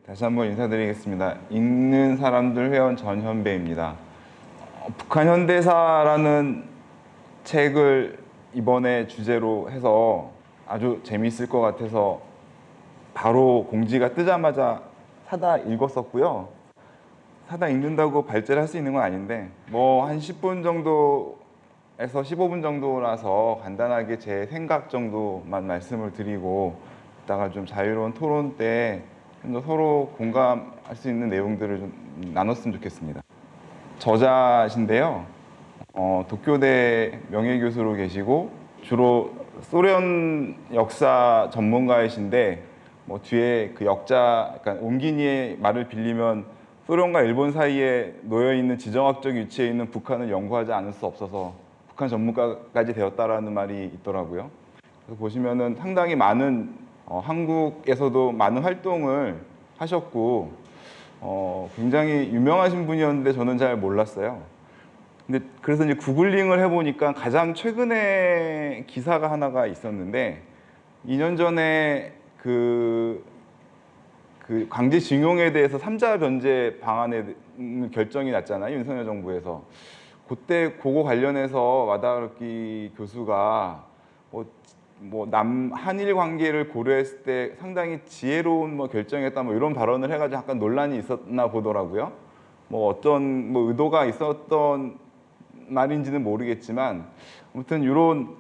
다시 한번 인사드리겠습니다. 읽는 사람들 회원 전현배입니다. 북한 현대사라는 책을 이번에 주제로 해서 아주 재미있을 것 같아서 바로 공지가 뜨자마자 사다 읽었었고요. 사다 읽는다고 발제를 할 수 있는 건 아닌데 뭐 한 10분 정도에서 15분 정도라서 간단하게 제 생각 정도만 말씀을 드리고 이따가 좀 자유로운 토론 때 좀 더 서로 공감할 수 있는 내용들을 좀 나눴으면 좋겠습니다. 저자신데요. 도쿄대 명예교수로 계시고 주로 소련 역사 전문가이신데 뭐 뒤에 그 역자, 그러니까 옹기니의 말을 빌리면 소련과 일본 사이에 놓여 있는 지정학적 위치에 있는 북한을 연구하지 않을 수 없어서 북한 전문가까지 되었다라는 말이 있더라고요. 그래서 보시면은 상당히 많은 한국에서도 많은 활동을 하셨고 굉장히 유명하신 분이었는데 저는 잘 몰랐어요. 근데 그래서 이제 구글링을 해보니까 가장 최근에 기사가 하나가 있었는데 2년 전에 그 강제징용에 대해서 3자 변제 방안에 결정이 났잖아요, 윤석열 정부에서. 그때 그거 관련해서 와다르키 교수가 한일 관계를 고려했을 때 상당히 지혜로운 결정이었다 이런 발언을 해가지고 약간 논란이 있었나 보더라고요. 어떤 의도가 있었던 말인지는 모르겠지만 아무튼 이런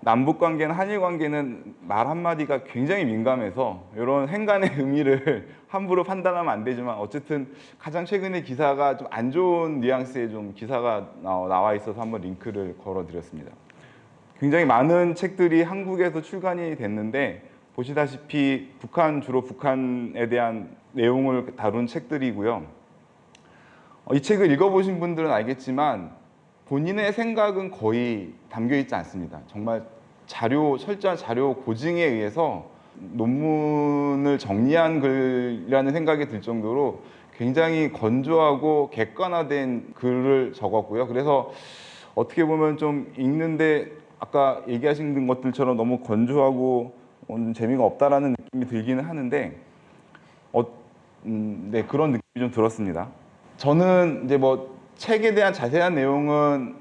남북 관계나 한일 관계는 말 한마디가 굉장히 민감해서 이런 행간의 의미를 함부로 판단하면 안 되지만 어쨌든 가장 최근에 기사가 좀 안 좋은 뉘앙스의 좀 기사가 나와 있어서 한번 링크를 걸어드렸습니다. 굉장히 많은 책들이 한국에서 출간이 됐는데 보시다시피 주로 북한에 대한 내용을 다룬 책들이고요. 이 책을 읽어보신 분들은 알겠지만 본인의 생각은 거의 담겨 있지 않습니다. 정말 철저한 자료 고증에 의해서 논문을 정리한 글이라는 생각이 들 정도로 굉장히 건조하고 객관화된 글을 적었고요. 그래서 어떻게 보면 좀 읽는데 아까 얘기하신 것들처럼 너무 건조하고 재미가 없다라는 느낌이 들기는 하는데 네, 그런 느낌이 좀 들었습니다. 저는 이제 책에 대한 자세한 내용은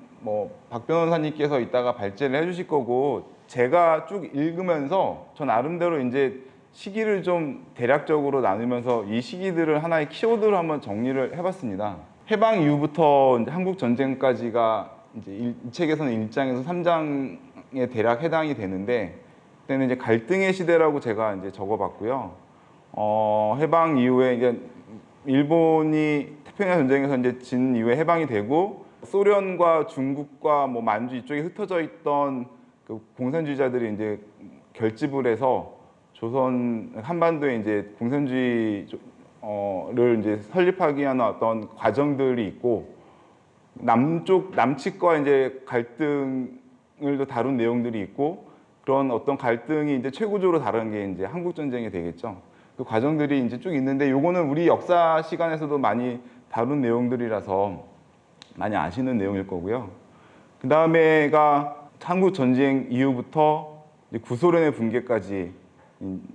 박 변호사님께서 이따가 발제를 해주실 거고 제가 쭉 읽으면서 전 나름대로 이제 시기를 좀 대략적으로 나누면서 이 시기들을 하나의 키워드로 한번 정리를 해봤습니다. 해방 이후부터 이제 한국 전쟁까지가 이제 이 책에서는 1장에서 3장에 대략 해당이 되는데 그때는 이제 갈등의 시대라고 제가 이제 적어봤고요. 해방 이후에 이제 일본이 태평양 전쟁에서 이제 진 이후에 해방이 되고 소련과 중국과 만주 이쪽에 흩어져 있던 그 공산주의자들이 이제 결집을 해서 조선 한반도에 이제 공산주의를 이제 설립하기 위한 어떤 과정들이 있고 남측과 이제 갈등을 다룬 내용들이 있고 그런 어떤 갈등이 이제 최고적으로 다른 게 이제 한국 전쟁이 되겠죠. 그 과정들이 이제 쭉 있는데 요거는 우리 역사 시간에서도 많이 다룬 내용들이라서 많이 아시는 내용일 거고요. 그 다음에가 한국 전쟁 이후부터 이제 구소련의 붕괴까지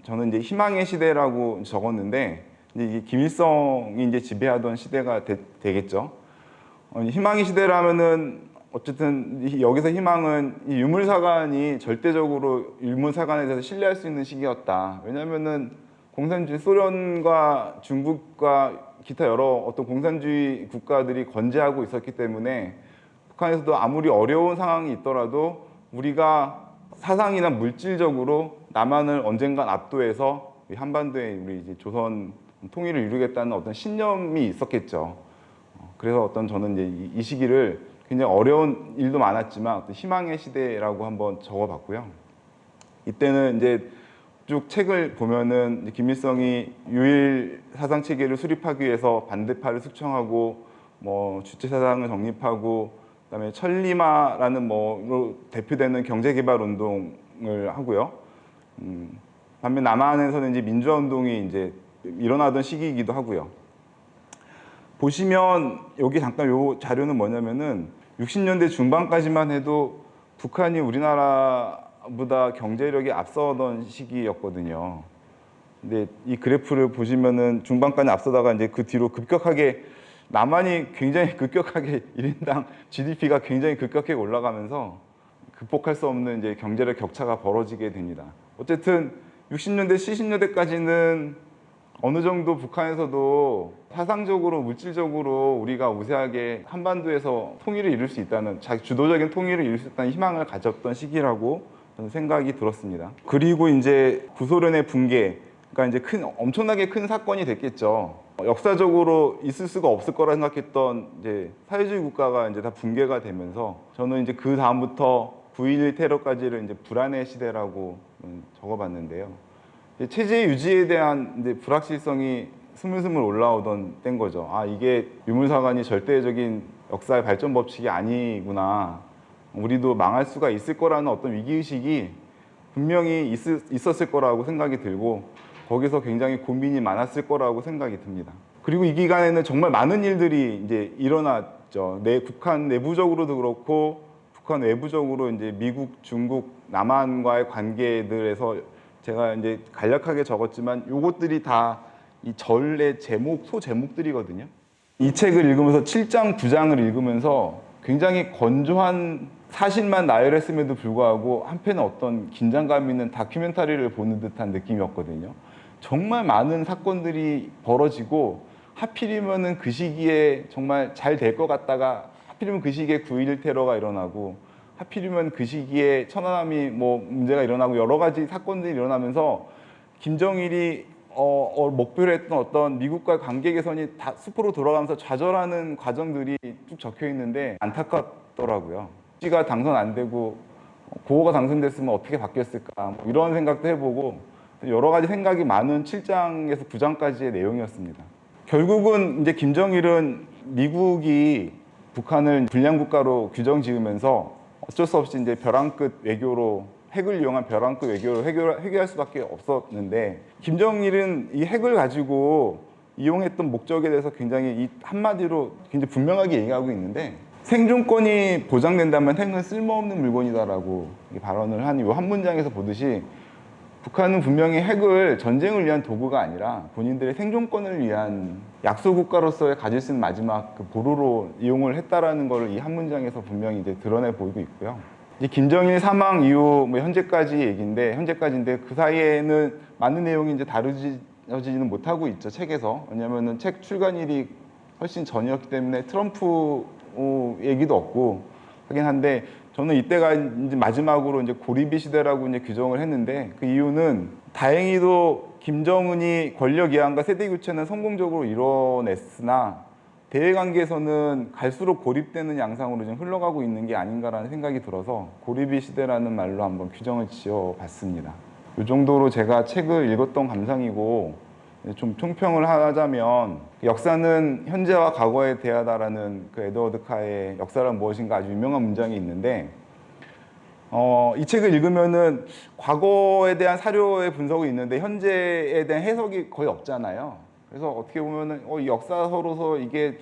저는 이제 희망의 시대라고 적었는데 이제 이게 김일성이 이제 지배하던 시대가 되겠죠. 희망의 시대라면은 어쨌든 여기서 희망은 이 유물사관이 절대적으로 유물사관에 대해서 신뢰할 수 있는 시기였다. 왜냐면은 공산주의 소련과 중국과 기타 여러 어떤 공산주의 국가들이 건재하고 있었기 때문에 북한에서도 아무리 어려운 상황이 있더라도 우리가 사상이나 물질적으로 남한을 언젠간 압도해서 한반도에 우리 이제 조선 통일을 이루겠다는 어떤 신념이 있었겠죠. 그래서 저는 이제 이 시기를 굉장히 어려운 일도 많았지만 어떤 희망의 시대라고 한번 적어봤고요. 이때는 이제 쭉 책을 보면은 김일성이 유일 사상 체계를 수립하기 위해서 반대파를 숙청하고 주체 사상을 정립하고 그다음에 천리마라는 대표되는 경제개발 운동을 하고요. 반면 남한에서는 이제 민주화 운동이 이제 일어나던 시기이기도 하고요. 보시면 여기 잠깐 요 자료는 뭐냐면은 60년대 중반까지만 해도 북한이 우리나라보다 경제력이 앞서던 시기였거든요. 근데 이 그래프를 보시면은 중반까지 앞서다가 이제 그 뒤로 급격하게 남한이 굉장히 급격하게 1인당 GDP가 굉장히 급격하게 올라가면서 극복할 수 없는 이제 경제적 격차가 벌어지게 됩니다. 어쨌든 60년대, 70년대까지는 어느 정도 북한에서도 사상적으로, 물질적으로 우리가 우세하게 한반도에서 통일을 이룰 수 있다는, 자기 주도적인 통일을 이룰 수 있다는 희망을 가졌던 시기라고 저는 생각이 들었습니다. 그리고 이제 구소련의 붕괴, 그러니까 이제 엄청나게 큰 사건이 됐겠죠. 역사적으로 있을 수가 없을 거라 생각했던 이제 사회주의 국가가 이제 다 붕괴가 되면서 저는 이제 그 다음부터 9.11 테러까지를 이제 불안의 시대라고 적어봤는데요. 체제 유지에 대한 이제 불확실성이 스물스물 올라오던 때인 거죠. 아, 이게 유물사관이 절대적인 역사의 발전 법칙이 아니구나. 우리도 망할 수가 있을 거라는 어떤 위기의식이 분명히 있었을 거라고 생각이 들고, 거기서 굉장히 고민이 많았을 거라고 생각이 듭니다. 그리고 이 기간에는 정말 많은 일들이 이제 일어났죠. 북한 내부적으로도 그렇고, 북한 외부적으로 이제 미국, 중국, 남한과의 관계들에서 제가 이제 간략하게 적었지만 요것들이 다 이 절의 소제목들이거든요. 이 책을 읽으면서 7장, 9장을 읽으면서 굉장히 건조한 사실만 나열했음에도 불구하고 한편에 어떤 긴장감 있는 다큐멘터리를 보는 듯한 느낌이었거든요. 정말 많은 사건들이 벌어지고, 하필이면은 그 시기에 정말 잘 될 것 같다가 하필이면 그 시기에 9.11 테러가 일어나고, 하필이면 그 시기에 천안함이 문제가 일어나고 여러 가지 사건들이 일어나면서 김정일이 목표로 했던 어떤 미국과의 관계 개선이 다 숲으로 돌아가면서 좌절하는 과정들이 쭉 적혀 있는데 안타깝더라고요. 씨가 당선 안 되고 고호가 당선됐으면 어떻게 바뀌었을까, 이런 생각도 해보고 여러 가지 생각이 많은 7장에서 9장까지의 내용이었습니다. 결국은 이제 김정일은 미국이 북한을 불량 국가로 규정 지으면서 어쩔 수 없이 이제 벼랑 끝 외교로, 핵을 이용한 벼랑 끝 외교로 해결할 수밖에 없었는데, 김정일은 이 핵을 가지고 이용했던 목적에 대해서 굉장히 이 한마디로 굉장히 분명하게 얘기하고 있는데, 생존권이 보장된다면 핵은 쓸모없는 물건이다라고 발언을 한 이 한 문장에서 보듯이, 북한은 분명히 핵을 전쟁을 위한 도구가 아니라 본인들의 생존권을 위한 약소국가로서의 가질 수 있는 마지막 그 보루로 이용을 했다라는 것을 이 한 문장에서 분명히 이제 드러내 보이고 있고요. 이제 김정일 사망 이후 현재까지 얘기인데, 그 사이에는 많은 내용이 이제 다루지는 못하고 있죠, 책에서. 왜냐면은 책 출간일이 훨씬 전이었기 때문에 트럼프 얘기도 없고 하긴 한데, 저는 이때가 이제 마지막으로 이제 고리비 시대라고 이제 규정을 했는데, 그 이유는 다행히도 김정은이 권력 이완과 세대 교체는 성공적으로 이뤄냈으나 대외 관계에서는 갈수록 고립되는 양상으로 좀 흘러가고 있는 게 아닌가라는 생각이 들어서 고리비 시대라는 말로 한번 규정을 지어봤습니다. 이 정도로 제가 책을 읽었던 감상이고, 좀 총평을 하자면 역사는 현재와 과거에 대하다라는 그 에드워드 카의 역사란 무엇인가 아주 유명한 문장이 있는데, 이 책을 읽으면은 과거에 대한 사료의 분석이 있는데 현재에 대한 해석이 거의 없잖아요. 그래서 어떻게 보면은 이 역사서로서 이게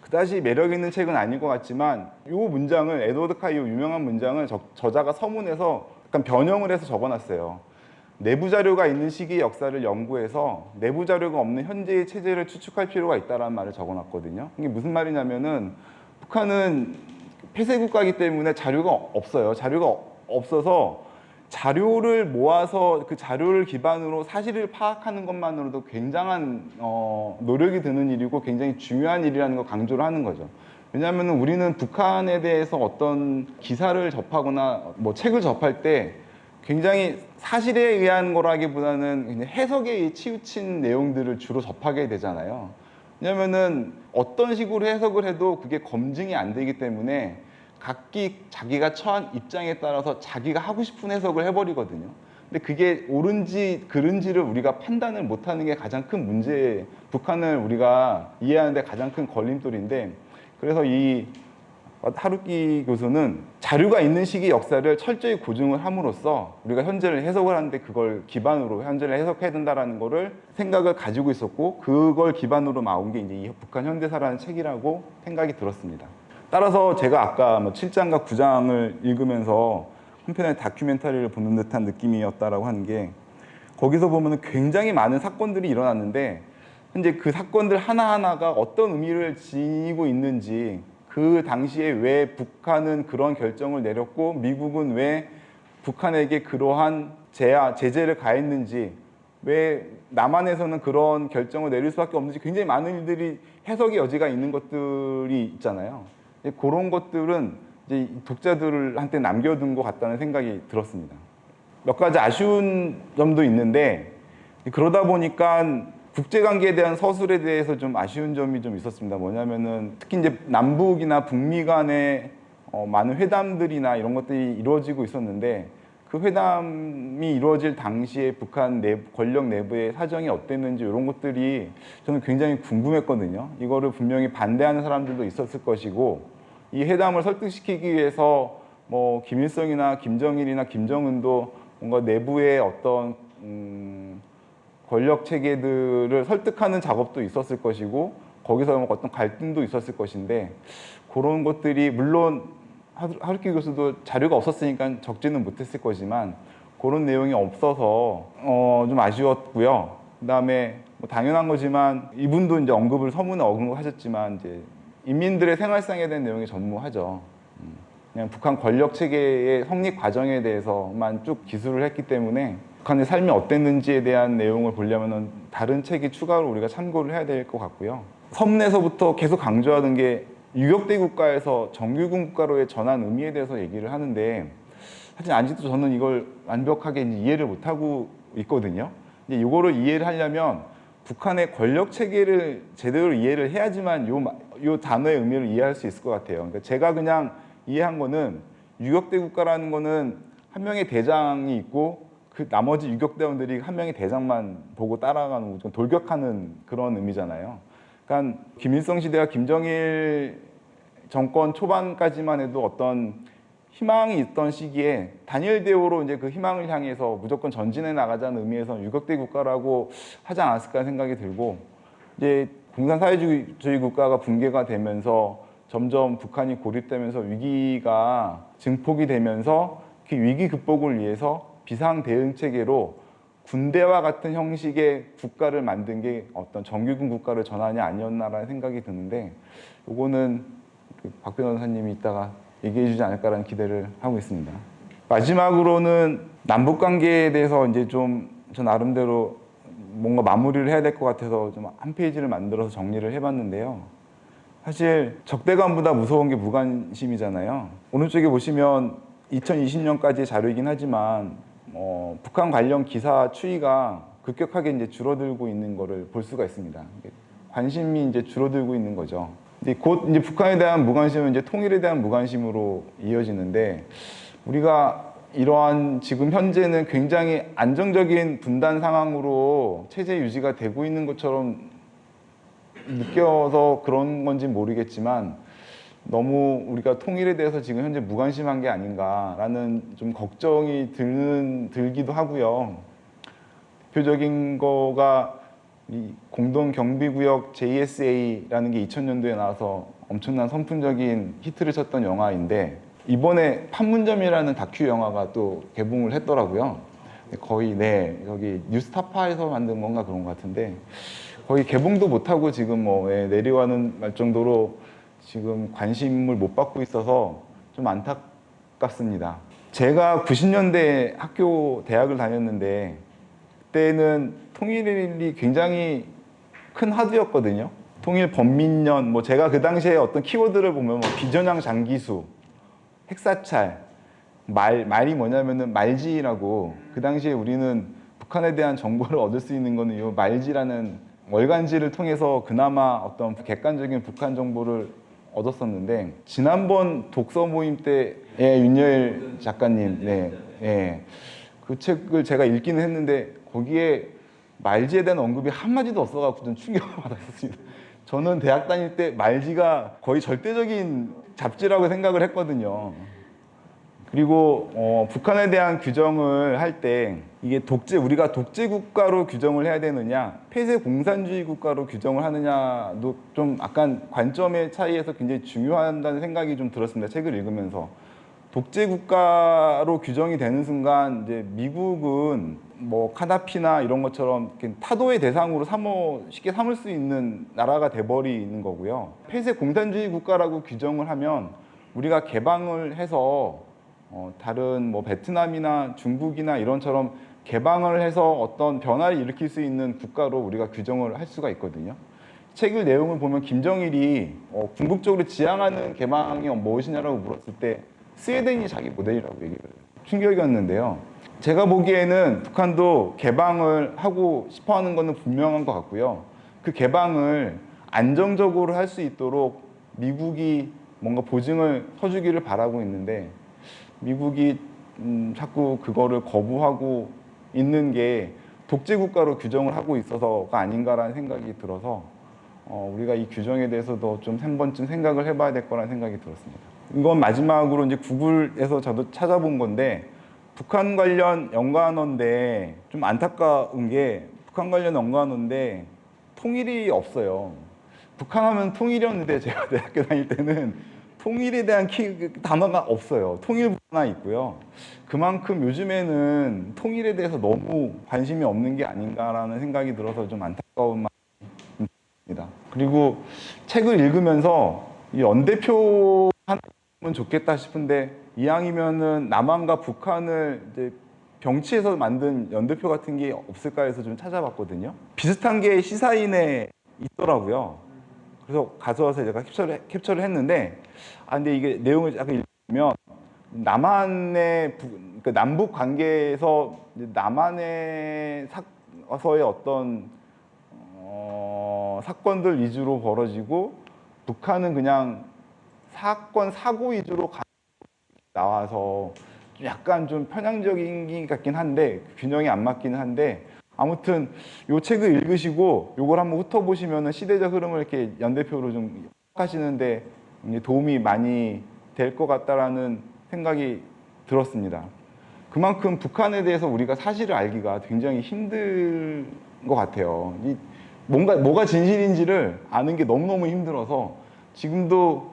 그다지 매력 있는 책은 아닐 것 같지만, 이 문장을, 에드워드 카의 유명한 문장을 저자가 서문에서 약간 변형을 해서 적어놨어요. 내부 자료가 있는 시기의 역사를 연구해서 내부 자료가 없는 현재의 체제를 추측할 필요가 있다는 말을 적어놨거든요. 이게 무슨 말이냐면은, 북한은 폐쇄국가이기 때문에 자료가 없어요. 자료가 없어서 자료를 모아서 그 자료를 기반으로 사실을 파악하는 것만으로도 굉장한 노력이 드는 일이고 굉장히 중요한 일이라는 걸 강조를 하는 거죠. 왜냐하면 우리는 북한에 대해서 어떤 기사를 접하거나 책을 접할 때 굉장히 사실에 의한 거라기보다는 그냥 해석에 치우친 내용들을 주로 접하게 되잖아요. 왜냐면은 어떤 식으로 해석을 해도 그게 검증이 안 되기 때문에 각기 자기가 처한 입장에 따라서 자기가 하고 싶은 해석을 해버리거든요. 근데 그게 옳은지 그른지를 우리가 판단을 못하는 게 가장 큰 문제, 북한을 우리가 이해하는 데 가장 큰 걸림돌인데, 그래서 이 하루키 교수는 자료가 있는 시기 역사를 철저히 고증을 함으로써 우리가 현재를 해석을 하는데 그걸 기반으로 현재를 해석해야 된다는 거를 생각을 가지고 있었고, 그걸 기반으로 나온 게 이제 이 북한 현대사라는 책이라고 생각이 들었습니다. 따라서 제가 아까 7장과 9장을 읽으면서 한편의 다큐멘터리를 보는 듯한 느낌이었다라고 하는 게, 거기서 보면은 굉장히 많은 사건들이 일어났는데 현재 그 사건들 하나하나가 어떤 의미를 지니고 있는지, 그 당시에 왜 북한은 그런 결정을 내렸고 미국은 왜 북한에게 그러한 제재를 가했는지, 왜 남한에서는 그런 결정을 내릴 수밖에 없는지 굉장히 많은 일들이 해석의 여지가 있는 것들이 있잖아요. 그런 것들은 이제 독자들한테 남겨둔 것 같다는 생각이 들었습니다. 몇 가지 아쉬운 점도 있는데 그러다 보니까 국제관계에 대한 서술에 대해서 좀 아쉬운 점이 좀 있었습니다. 뭐냐면은 특히 이제 남북이나 북미 간의 많은 회담들이나 이런 것들이 이루어지고 있었는데 그 회담이 이루어질 당시에 북한 권력 내부의 사정이 어땠는지 이런 것들이 저는 굉장히 궁금했거든요. 이거를 분명히 반대하는 사람들도 있었을 것이고, 이 회담을 설득시키기 위해서 뭐 김일성이나 김정일이나 김정은도 뭔가 내부의 어떤 권력 체계들을 설득하는 작업도 있었을 것이고, 거기서 어떤 갈등도 있었을 것인데, 그런 것들이 물론 하루키 교수도 자료가 없었으니까 적지는 못했을 거지만 그런 내용이 없어서 좀 아쉬웠고요. 그다음에 뭐 당연한 거지만 이분도 이제 언급을 서문에 언급하셨지만 이제 인민들의 생활상에 대한 내용이 전무하죠. 그냥 북한 권력 체계의 성립 과정에 대해서만 쭉 기술을 했기 때문에 북한의 삶이 어땠는지에 대한 내용을 보려면은 다른 책이 추가로 우리가 참고를 해야 될 것 같고요. 서문에서부터 계속 강조하는 게 유격대 국가에서 정규군 국가로의 전환 의미에 대해서 얘기를 하는데, 사실 아직도 저는 이걸 완벽하게 이해를 못하고 있거든요. 이제 이거를 이해를 하려면 북한의 권력 체계를 제대로 이해를 해야지만 요 단어의 의미를 이해할 수 있을 것 같아요. 그러니까 제가 그냥 이해한 거는 유격대 국가라는 거는 한 명의 대장이 있고 그 나머지 유격대원들이 한 명의 대장만 보고 따라가는, 돌격하는 그런 의미잖아요. 그러니까 김일성 시대와 김정일 정권 초반까지만 해도 어떤 희망이 있던 시기에 단일 대우로 이제 그 희망을 향해서 무조건 전진해 나가자는 의미에서 유격대 국가라고 하지 않았을까 생각이 들고, 이제 공산사회주의 국가가 붕괴가 되면서 점점 북한이 고립되면서 위기가 증폭이 되면서 그 위기 극복을 위해서 비상 대응 체계로 군대와 같은 형식의 국가를 만든 게 어떤 정규군 국가를 전환이 아니었나라는 생각이 드는데, 요거는 박 변호사님이 이따가 얘기해 주지 않을까라는 기대를 하고 있습니다. 마지막으로는 남북 관계에 대해서 이제 좀 저 나름대로 뭔가 마무리를 해야 될 것 같아서 좀 한 페이지를 만들어서 정리를 해봤는데요. 사실 적대감보다 무서운 게 무관심이잖아요. 오른쪽에 보시면 2020년까지의 자료이긴 하지만 북한 관련 기사 추이가 급격하게 이제 줄어들고 있는 것을 볼 수가 있습니다. 관심이 이제 줄어들고 있는 거죠. 이제 곧 이제 북한에 대한 무관심은 이제 통일에 대한 무관심으로 이어지는데, 우리가 이러한 지금 현재는 굉장히 안정적인 분단 상황으로 체제 유지가 되고 있는 것처럼 느껴서 그런 건지 모르겠지만 너무 우리가 통일에 대해서 지금 현재 무관심한 게 아닌가라는 좀 걱정이 들기도 하고요. 대표적인 거가 이 공동경비구역 JSA라는 게 2000년도에 나와서 엄청난 선풍적인 히트를 쳤던 영화인데, 이번에 판문점이라는 다큐 영화가 또 개봉을 했더라고요. 거의 여기 뉴스타파에서 만든 건가 그런 것 같은데 거의 개봉도 못하고 지금 내려가는 말 정도로 지금 관심을 못 받고 있어서 좀 안타깝습니다. 제가 90년대 대학을 다녔는데 그때는 통일이 굉장히 큰 화두였거든요. 통일 범민련, 제가 그 당시에 어떤 키워드를 보면 비전향 장기수, 핵사찰, 말이 뭐냐면은 말지라고, 그 당시에 우리는 북한에 대한 정보를 얻을 수 있는 거는 이 말지라는 월간지를 통해서 그나마 어떤 객관적인 북한 정보를 얻었었는데, 지난번 독서 모임 때의 윤여일 작가님, 그 책을 제가 읽기는 했는데 거기에 말지에 대한 언급이 한마디도 없어가지고 좀 충격을 받았습니다. 저는 대학 다닐 때 말지가 거의 절대적인 잡지라고 생각을 했거든요. 그리고 북한에 대한 규정을 할 때 이게 우리가 독재 국가로 규정을 해야 되느냐, 폐쇄 공산주의 국가로 규정을 하느냐도 좀 약간 관점의 차이에서 굉장히 중요하다는 생각이 좀 들었습니다. 책을 읽으면서. 독재 국가로 규정이 되는 순간 이제 미국은 뭐 카다피나 이런 것처럼 이렇게 타도의 대상으로 쉽게 삼을 수 있는 나라가 돼버리는 거고요. 폐쇄 공산주의 국가라고 규정을 하면 우리가 개방을 해서 다른 뭐 베트남이나 중국이나 이런처럼 개방을 해서 어떤 변화를 일으킬 수 있는 국가로 우리가 규정을 할 수가 있거든요. 책 내용을 보면 김정일이 궁극적으로 지향하는 개방이 무엇이냐라고 물었을 때 스웨덴이 자기 모델이라고 얘기를 해요. 충격이었는데요. 제가 보기에는 북한도 개방을 하고 싶어 하는 것은 분명한 것 같고요. 그 개방을 안정적으로 할 수 있도록 미국이 뭔가 보증을 서주기를 바라고 있는데 미국이 자꾸 그거를 거부하고 있는 게 독재국가로 규정을 하고 있어서가 아닌가라는 생각이 들어서 우리가 이 규정에 대해서도 좀 한 번쯤 생각을 해봐야 될 거라는 생각이 들었습니다. 이건 마지막으로 이제 구글에서 저도 찾아본 건데 북한 관련 연관어인데 좀 안타까운 게 북한 관련 연관어인데 통일이 없어요. 북한하면 통일이었는데 제가 대학교 다닐 때는 통일에 대한 단어가 없어요. 통일부나 있고요. 그만큼 요즘에는 통일에 대해서 너무 관심이 없는 게 아닌가라는 생각이 들어서 좀 안타까운 마음이 듭니다. 그리고 책을 읽으면서 이 연대표 하면 좋겠다 싶은데 이왕이면은 남한과 북한을 이제 병치해서 만든 연대표 같은 게 없을까 해서 좀 찾아봤거든요. 비슷한 게 시사인에 있더라고요. 그래서 가져와서 제가 캡처를 했는데 근데 이게 내용을 약간 읽으면 남한의 그 남북 관계에서 남한에서의 어떤 사건들 위주로 벌어지고 북한은 그냥 사고 위주로 나와서 약간 좀 편향적인 것 같긴 한데 균형이 안 맞기는 한데 아무튼 이 책을 읽으시고 이걸 한번 훑어보시면 시대적 흐름을 이렇게 연대표로 좀 하시는데 도움이 많이 될 것 같다라는 생각이 들었습니다. 그만큼 북한에 대해서 우리가 사실을 알기가 굉장히 힘든 것 같아요. 뭐가 진실인지를 아는 게 너무너무 힘들어서 지금도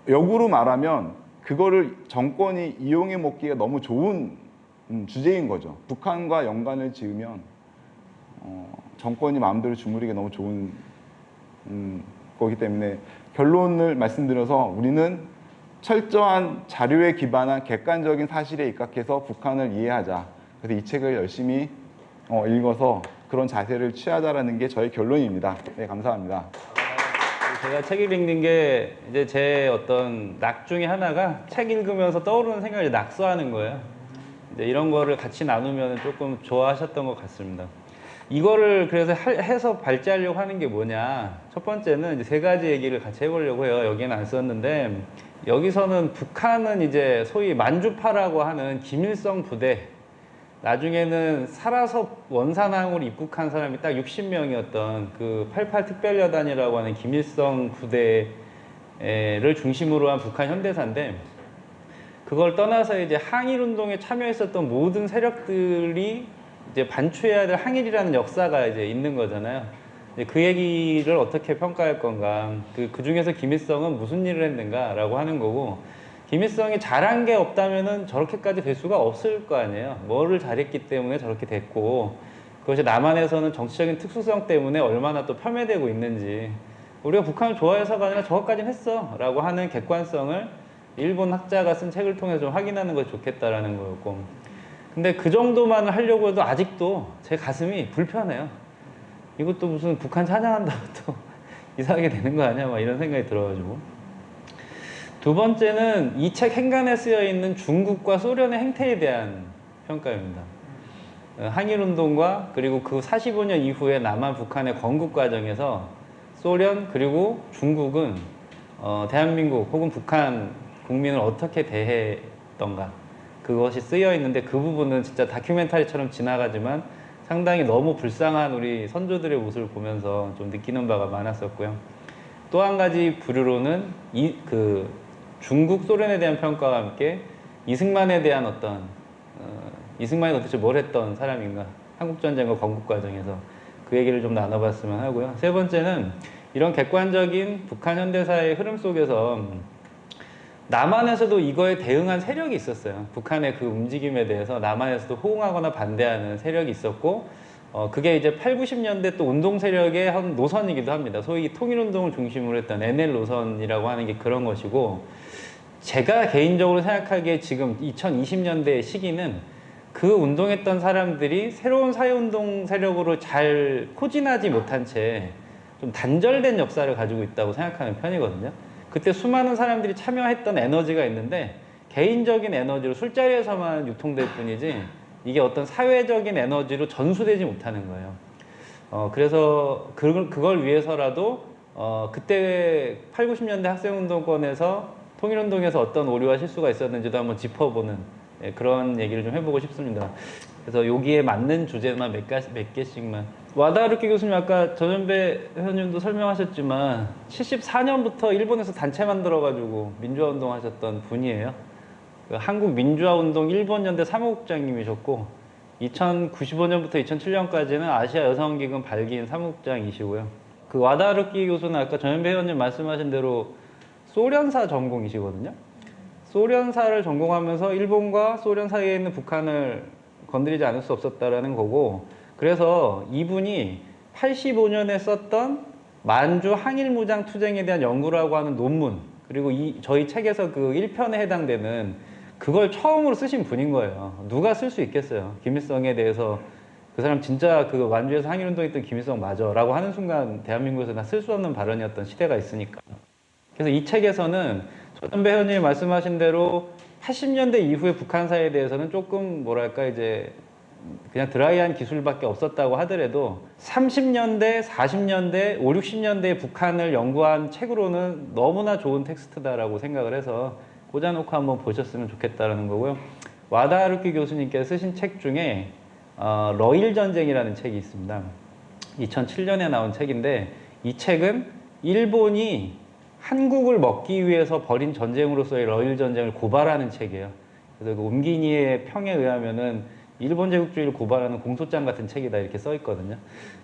역으로 말하면 그거를 정권이 이용해 먹기가 너무 좋은 주제인 거죠. 북한과 연관을 지으면 정권이 마음대로 주무르기가 너무 좋은 거기 때문에 결론을 말씀드려서 우리는 철저한 자료에 기반한 객관적인 사실에 입각해서 북한을 이해하자. 그래서 이 책을 열심히 읽어서 그런 자세를 취하자라는 게 저의 결론입니다. 네, 감사합니다. 제가 책을 읽는 게 이제 제 어떤 낙 중에 하나가 책 읽으면서 떠오르는 생각을 낙서하는 거예요. 이제 이런 거를 같이 나누면 조금 좋아하셨던 것 같습니다. 이거를 그래서 해서 발제하려고 하는 게 뭐냐. 첫 번째는 이제 세 가지 얘기를 같이 해보려고 해요. 여기는 안 썼는데 여기서는 북한은 이제 소위 만주파라고 하는 김일성 부대, 나중에는 살아서 원산항으로 입국한 사람이 딱 60명이었던 그 88 특별여단이라고 하는 김일성 부대를 중심으로 한 북한 현대사인데 그걸 떠나서 이제 항일운동에 참여했었던 모든 세력들이 이제 반추해야 될 항일이라는 역사가 이제 있는 거잖아요. 이제 그 얘기를 어떻게 평가할 건가. 그 중에서 김일성은 무슨 일을 했는가라고 하는 거고, 김일성이 잘한 게 없다면은 저렇게까지 될 수가 없을 거 아니에요. 뭐를 잘했기 때문에 저렇게 됐고, 그것이 남한에서는 정치적인 특수성 때문에 얼마나 또 폄훼되고 있는지, 우리가 북한을 좋아해서가 아니라 저것까지는 했어 라고 하는 객관성을 일본 학자가 쓴 책을 통해서 좀 확인하는 것이 좋겠다라는 거였고, 근데 그 정도만 하려고 해도 아직도 제 가슴이 불편해요. 이것도 무슨 북한 찬양한다고 또 이상하게 되는 거 아니야? 막 이런 생각이 들어가지고. 두 번째는 이 책 행간에 쓰여 있는 중국과 소련의 행태에 대한 평가입니다. 항일운동과 그리고 그 45년 이후에 남한 북한의 건국 과정에서 소련 그리고 중국은 대한민국 혹은 북한 국민을 어떻게 대했던가, 그것이 쓰여 있는데 그 부분은 진짜 다큐멘터리처럼 지나가지만 상당히 너무 불쌍한 우리 선조들의 모습을 보면서 좀 느끼는 바가 많았었고요. 또 한 가지 부류로는 중국, 소련에 대한 평가와 함께 이승만에 대한 이승만이 도대체 뭘 했던 사람인가, 한국전쟁과 건국 과정에서 그 얘기를 좀 나눠봤으면 하고요. 세 번째는 이런 객관적인 북한 현대사의 흐름 속에서 남한에서도 이거에 대응한 세력이 있었어요. 북한의 그 움직임에 대해서 남한에서도 호응하거나 반대하는 세력이 있었고, 그게 이제 8, 90년대 또 운동 세력의 한 노선이기도 합니다. 소위 통일운동을 중심으로 했던 NL 노선이라고 하는 게 그런 것이고, 제가 개인적으로 생각하기에 지금 2020년대 시기는 그 운동했던 사람들이 새로운 사회운동 세력으로 잘 포진하지 못한 채 좀 단절된 역사를 가지고 있다고 생각하는 편이거든요. 그때 수많은 사람들이 참여했던 에너지가 있는데 개인적인 에너지로 술자리에서만 유통될 뿐이지 이게 어떤 사회적인 에너지로 전수되지 못하는 거예요. 그래서 그걸 위해서라도 그때 8, 90년대 학생운동권에서 통일운동에서 어떤 오류와 실수가 있었는지도 한번 짚어보는 그런 얘기를 좀 해보고 싶습니다. 그래서 여기에 맞는 주제만 몇 개씩만. 와다루키 교수님 아까 전현배 회원님도 설명하셨지만 74년부터 일본에서 단체 만들어가지고 민주화운동 하셨던 분이에요. 그 한국민주화운동 일본 연대 사무국장님이셨고 2095년부터 2007년까지는 아시아 여성기금 발기인 사무국장이시고요. 그 와다루키 교수는 아까 전현배 회원님 말씀하신 대로 소련사 전공이시거든요. 소련사를 전공하면서 일본과 소련 사이에 있는 북한을 건드리지 않을 수 없었다라는 거고, 그래서 이분이 85년에 썼던 만주 항일무장 투쟁에 대한 연구라고 하는 논문, 그리고 저희 책에서 그 1편에 해당되는 그걸 처음으로 쓰신 분인 거예요. 누가 쓸 수 있겠어요. 김일성에 대해서 그 사람 진짜 그 만주에서 항일운동했던 김일성 맞아 라고 하는 순간 대한민국에서 나 쓸 수 없는 발언이었던 시대가 있으니까. 그래서 이 책에서는 전현배 회원님이 말씀하신 대로 80년대 이후의 북한사에 대해서는 조금 뭐랄까 이제 그냥 드라이한 기술밖에 없었다고 하더라도 30년대, 40년대, 5, 60년대의 북한을 연구한 책으로는 너무나 좋은 텍스트다라고 생각을 해서 꽂아놓고 한번 보셨으면 좋겠다라는 거고요. 와다하루키 교수님께서 쓰신 책 중에 러일 전쟁이라는 책이 있습니다. 2007년에 나온 책인데 이 책은 일본이 한국을 먹기 위해서 벌인 전쟁으로서의 러일 전쟁을 고발하는 책이에요. 그래서 그 옴기니의 평에 의하면은 일본 제국주의를 고발하는 공소장 같은 책이다 이렇게 써 있거든요.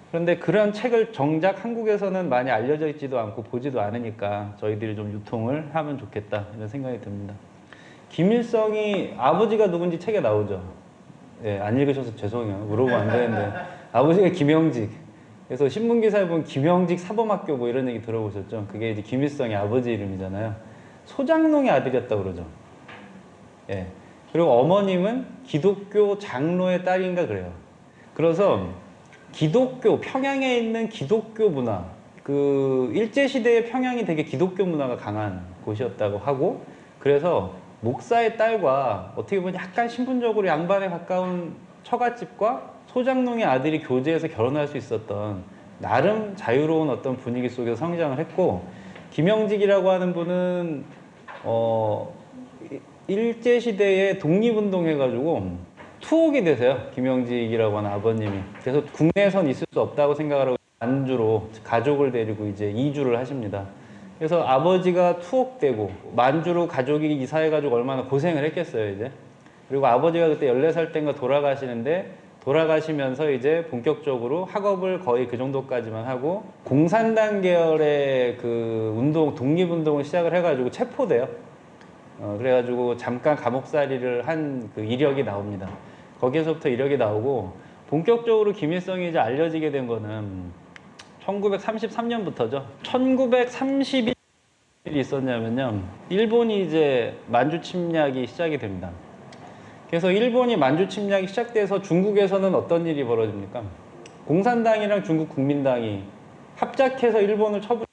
그런데 그런 책을 정작 한국에서는 많이 알려져 있지도 않고 보지도 않으니까 저희들이 좀 유통을 하면 좋겠다 이런 생각이 듭니다. 김일성이 아버지가 누군지 책에 나오죠. 예, 안 읽으셔서 죄송해요. 물어보면 안 되는데 아버지가 김영직. 그래서 신문기사에 보면 김영직 사범학교 뭐 이런 얘기 들어보셨죠? 그게 이제 김일성의 아버지 이름이잖아요. 소장농의 아들이었다고 그러죠. 예. 그리고 어머님은 기독교 장로의 딸인가 그래요. 그래서 기독교, 평양에 있는 기독교 문화, 그 일제시대의 평양이 되게 기독교 문화가 강한 곳이었다고 하고, 그래서 목사의 딸과 어떻게 보면 약간 신분적으로 양반에 가까운 처갓집과 소장농의 아들이 교제해서 결혼할 수 있었던 나름 자유로운 어떤 분위기 속에서 성장을 했고, 김영직이라고 하는 분은 일제시대에 독립운동 해가지고 투옥이 되세요. 김영직이라고 하는 아버님이. 그래서 국내에선 있을 수 없다고 생각을 하고 만주로 가족을 데리고 이제 이주를 하십니다. 그래서 아버지가 투옥되고 만주로 가족이 이사해가지고 얼마나 고생을 했겠어요 이제. 그리고 아버지가 그때 14살 때인가 돌아가시는데, 돌아가시면서 이제 본격적으로 학업을 거의 그 정도까지만 하고 공산당 계열의 그 운동, 독립운동을 시작을 해가지고 체포돼요. 그래가지고 잠깐 감옥살이를 한 그 이력이 나옵니다. 거기에서부터 이력이 나오고 본격적으로 김일성이 이제 알려지게 된 거는 1933년부터죠. 1931일이 있었냐면요. 일본이 이제 만주 침략이 시작이 됩니다. 그래서 일본이 만주 침략이 시작돼서 중국에서는 어떤 일이 벌어집니까? 공산당이랑 중국 국민당이 합작해서 일본을 처분.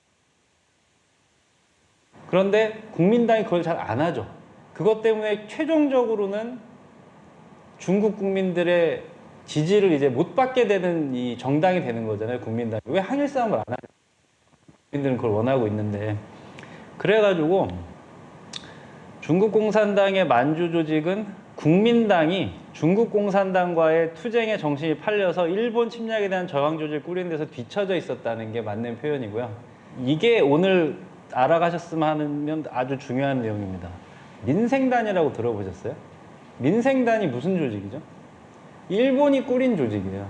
그런데 국민당이 그걸 잘 안 하죠. 그것 때문에 최종적으로는 중국 국민들의 지지를 이제 못 받게 되는 이 정당이 되는 거잖아요, 국민당이. 왜 항일 싸움을 안 하냐? 국민들은 그걸 원하고 있는데. 그래가지고 중국 공산당의 만주 조직은 국민당이 중국 공산당과의 투쟁의 정신이 팔려서 일본 침략에 대한 저항 조직을 꾸리는 데서 뒤처져 있었다는 게 맞는 표현이고요. 이게 오늘 알아가셨으면 하면 아주 중요한 내용입니다. 민생단이라고 들어보셨어요? 민생단이 무슨 조직이죠? 일본이 꾸린 조직이에요.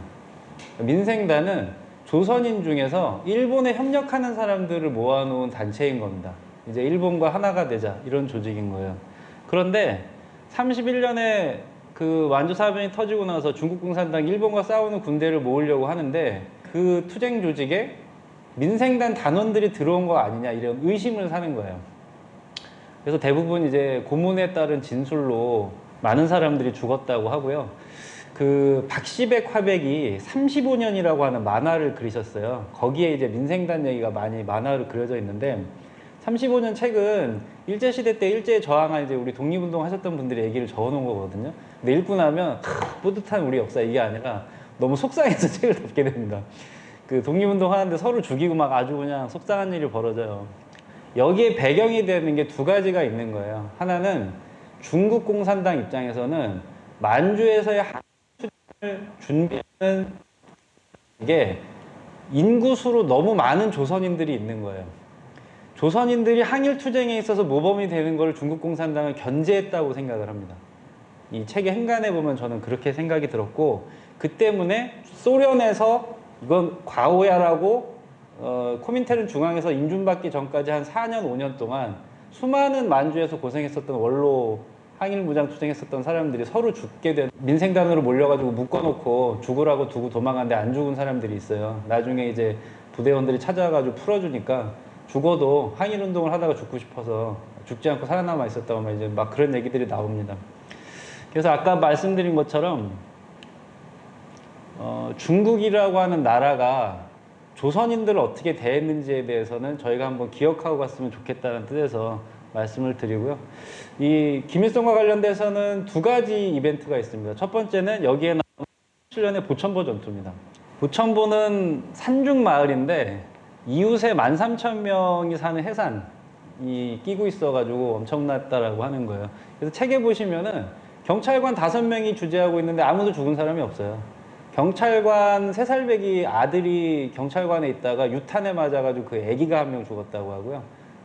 민생단은 조선인 중에서 일본에 협력하는 사람들을 모아놓은 단체인 겁니다. 이제 일본과 하나가 되자 이런 조직인 거예요. 그런데 31년에 그 만주 사변이 터지고 나서 중국 공산당이 일본과 싸우는 군대를 모으려고 하는데 그 투쟁 조직에 민생단 단원들이 들어온 거 아니냐 이런 의심을 사는 거예요. 그래서 대부분 이제 고문에 따른 진술로 많은 사람들이 죽었다고 하고요. 그 박시백 화백이 35년이라고 하는 만화를 그리셨어요. 거기에 이제 민생단 얘기가 많이 만화로 그려져 있는데 35년 책은 일제시대 때 일제에 저항한 이제 우리 독립운동 하셨던 분들의 얘기를 적어놓은 거거든요. 근데 읽고 나면 뿌듯한 우리 역사 이게 아니라 너무 속상해서 책을 덮게 됩니다. 그 독립운동 하는데 서로 죽이고 막 아주 그냥 속상한 일이 벌어져요. 여기에 배경이 되는 게 두 가지가 있는 거예요. 하나는 중국 공산당 입장에서는 만주에서의 항일투쟁을 준비하는 게 인구수로 너무 많은 조선인들이 있는 거예요. 조선인들이 항일투쟁에 있어서 모범이 되는 걸 중국 공산당은 견제했다고 생각을 합니다. 이 책의 행간에 보면 저는 그렇게 생각이 들었고, 그 때문에 소련에서 이건 과오야라고 코민테른 중앙에서 인준받기 전까지 한 4년, 5년 동안 수많은 만주에서 고생했었던 원로 항일무장 투쟁했었던 사람들이 서로 죽게 된 민생단으로 몰려가지고 묶어놓고 죽으라고 두고 도망갔는데 안 죽은 사람들이 있어요. 나중에 이제 부대원들이 찾아가지고 풀어주니까 죽어도 항일운동을 하다가 죽고 싶어서 죽지 않고 살아남아 있었다고 막 이제 막 그런 얘기들이 나옵니다. 그래서 아까 말씀드린 것처럼 중국이라고 하는 나라가 조선인들을 어떻게 대했는지에 대해서는 저희가 한번 기억하고 갔으면 좋겠다는 뜻에서 말씀을 드리고요. 이 김일성과 관련돼서는 두 가지 이벤트가 있습니다. 첫 번째는 여기에 나온 7년의 보천보 전투입니다. 보천보는 산중 마을인데 이웃에 13,000명이 사는 해산이 끼고 있어가지고 엄청났다라고 하는 거예요. 그래서 책에 보시면은 경찰관 5명이 주재하고 있는데 아무도 죽은 사람이 없어요. 경찰관 3살배기 아들이 경찰관에 있다가 유탄에 맞아가지고 그 아기가 1명 죽었다고 하고요.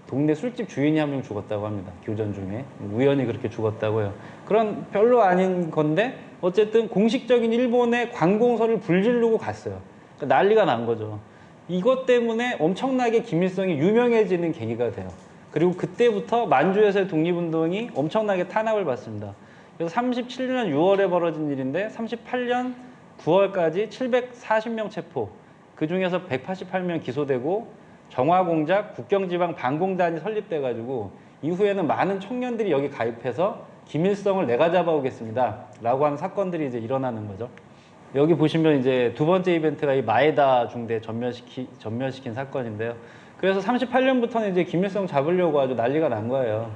동네 술집 주인이 1명 죽었다고 합니다. 교전 중에. 우연히 그렇게 죽었다고 해요. 그런 별로 아닌 건데 어쨌든 공식적인 일본의 관공서를 불지르고 갔어요. 그러니까 난리가 난 거죠. 이것 때문에 엄청나게 김일성이 유명해지는 계기가 돼요. 그리고 그때부터 만주에서의 독립운동이 엄청나게 탄압을 받습니다. 그래서 37년 6월에 벌어진 일인데 38년 9월까지 740명 체포, 그 중에서 188명 기소되고 정화공작 국경지방 반공단이 설립돼가지고 이후에는 많은 청년들이 여기 가입해서 김일성을 내가 잡아오겠습니다 라고 하는 사건들이 이제 일어나는 거죠. 여기 보시면 이제 두 번째 이벤트가 이 마에다 중대 전멸시킨 사건인데요. 그래서 38년부터는 이제 김일성 잡으려고 아주 난리가 난 거예요.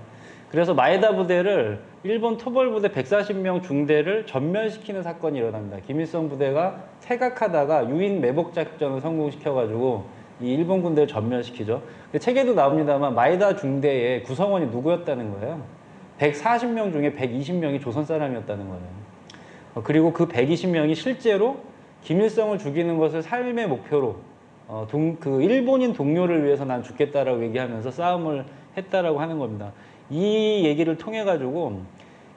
그래서 마에다 부대를 일본 토벌 부대 140명 중대를 전멸시키는 사건이 일어납니다. 김일성 부대가 퇴각하다가 유인 매복 작전을 성공시켜가지고 이 일본 군대를 전멸시키죠. 책에도 나옵니다만 마에다 중대의 구성원이 누구였다는 거예요. 140명 중에 120명이 조선 사람이었다는 거예요. 그리고 그 120명이 실제로 김일성을 죽이는 것을 삶의 목표로 그 일본인 동료를 위해서 난 죽겠다라고 얘기하면서 싸움을 했다라고 하는 겁니다. 이 얘기를 통해 가지고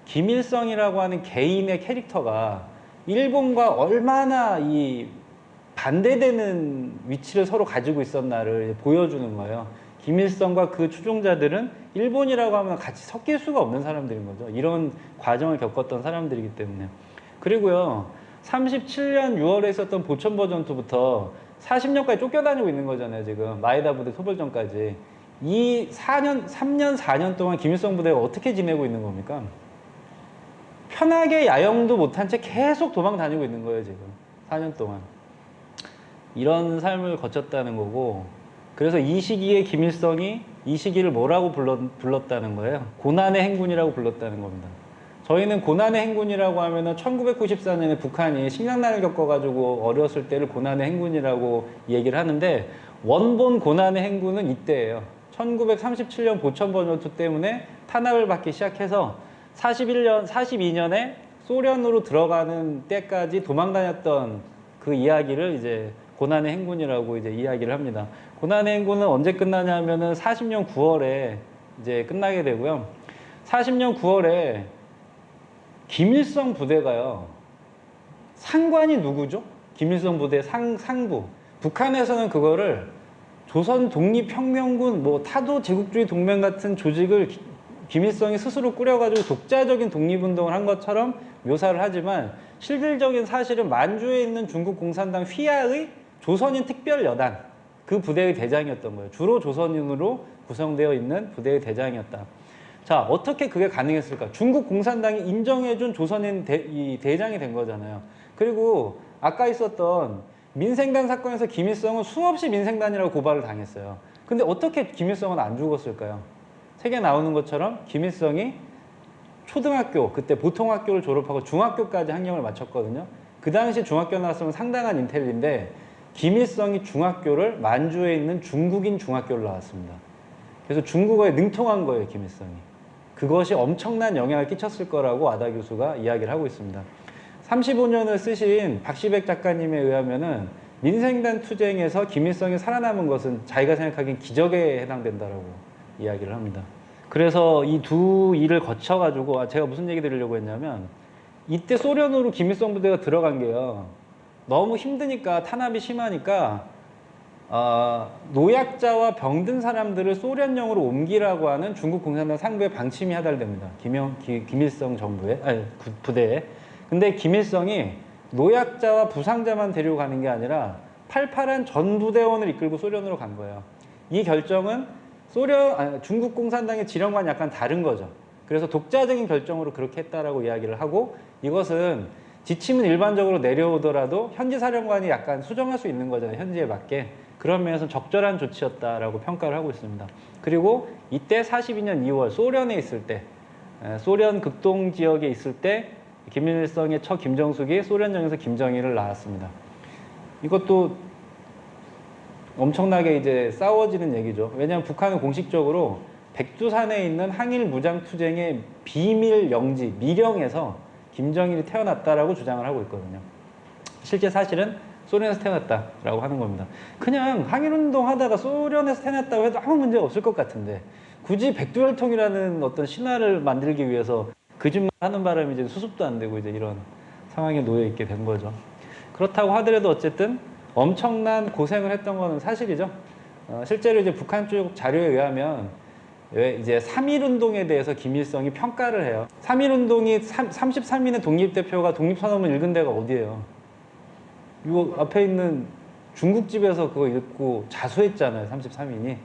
김일성이라고 하는 개인의 캐릭터가 일본과 얼마나 이 반대되는 위치를 서로 가지고 있었나를 보여주는 거예요. 김일성과 그 추종자들은 일본이라고 하면 같이 섞일 수가 없는 사람들인 거죠. 이런 과정을 겪었던 사람들이기 때문에. 그리고요, 37년 6월에 있었던 보천보 전투부터 40년까지 쫓겨다니고 있는 거잖아요, 지금. 마에다 부대 토벌전까지. 이 3년, 4년 동안 김일성 부대가 어떻게 지내고 있는 겁니까? 편하게 야영도 못한 채 계속 도망 다니고 있는 거예요, 지금. 4년 동안. 이런 삶을 거쳤다는 거고, 그래서 이 시기에 김일성이 이 시기를 뭐라고 불렀다는 거예요? 고난의 행군이라고 불렀다는 겁니다. 저희는 고난의 행군이라고 하면은 1994년에 북한이 식량난을 겪어가지고 어려웠을 때를 고난의 행군이라고 얘기를 하는데, 원본 고난의 행군은 이때예요. 1937년 보천보 전투 때문에 탄압을 받기 시작해서 42년에 소련으로 들어가는 때까지 도망 다녔던 그 이야기를 이제 고난의 행군이라고 이제 이야기를 합니다. 고난의 행군은 언제 끝나냐면은 40년 9월에 이제 끝나게 되고요. 40년 9월에 김일성 부대가요. 상관이 누구죠? 김일성 부대 상부. 북한에서는 그거를 조선 독립혁명군, 뭐 타도 제국주의 동맹 같은 조직을 김일성이 스스로 꾸려가지고 독자적인 독립운동을 한 것처럼 묘사를 하지만 실질적인 사실은 만주에 있는 중국 공산당 휘하의 조선인 특별여단 그 부대의 대장이었던 거예요. 주로 조선인으로 구성되어 있는 부대의 대장이었다. 자, 어떻게 그게 가능했을까? 중국 공산당이 인정해준 조선인 대장이 된 거잖아요. 그리고 아까 있었던 민생단 사건에서 김일성은 수없이 민생단이라고 고발을 당했어요. 근데 어떻게 김일성은 안 죽었을까요? 책에 나오는 것처럼 김일성이 초등학교, 그때 보통학교를 졸업하고 중학교까지 학령을 마쳤거든요. 그 당시 중학교 나왔으면 상당한 인텔리인데 김일성이 중학교를 만주에 있는 중국인 중학교를 나왔습니다. 그래서 중국어에 능통한 거예요, 김일성이. 그것이 엄청난 영향을 끼쳤을 거라고 와다 교수가 이야기를 하고 있습니다. 35년을 쓰신 박시백 작가님에 의하면은 민생단 투쟁에서 김일성이 살아남은 것은 자기가 생각하기엔 기적에 해당된다라고 이야기를 합니다. 그래서 이 두 일을 거쳐가지고 제가 무슨 얘기 드리려고 했냐면 이때 소련으로 김일성 부대가 들어간 게요. 너무 힘드니까 탄압이 심하니까 노약자와 병든 사람들을 소련령으로 옮기라고 하는 중국 공산당 상부의 방침이 하달됩니다. 김일성 정부의 부대에. 근데 김일성이 노약자와 부상자만 데리고 가는 게 아니라 팔팔한 전부대원을 이끌고 소련으로 간 거예요. 이 결정은 중국 공산당의 지령과는 약간 다른 거죠. 그래서 독자적인 결정으로 그렇게 했다라고 이야기를 하고 이것은 지침은 일반적으로 내려오더라도 현지 사령관이 약간 수정할 수 있는 거잖아요. 현지에 맞게. 그런 면에서 적절한 조치였다라고 평가를 하고 있습니다. 그리고 이때 42년 2월 소련에 있을 때 소련 극동 지역에 있을 때 김일성의 처 김정숙이 소련령에서 김정일을 낳았습니다. 이것도 엄청나게 이제 싸워지는 얘기죠. 왜냐하면 북한은 공식적으로 백두산에 있는 항일 무장투쟁의 비밀 영지, 미령에서 김정일이 태어났다라고 주장을 하고 있거든요. 실제 사실은 소련에서 태어났다라고 하는 겁니다. 그냥 항일운동 하다가 소련에서 태어났다고 해도 아무 문제가 없을 것 같은데 굳이 백두혈통이라는 어떤 신화를 만들기 위해서 거짓말 하는 바람에 이제 수습도 안 되고 이제 이런 상황에 놓여 있게 된 거죠. 그렇다고 하더라도 어쨌든 엄청난 고생을 했던 거는 사실이죠. 실제로 이제 북한 쪽 자료에 의하면 이제 3.1운동에 대해서 김일성이 평가를 해요. 3.1운동이 33인의 독립대표가 독립선언문 읽은 데가 어디예요? 이거 앞에 있는 중국집에서 그거 읽고 자수했잖아요. 33인이.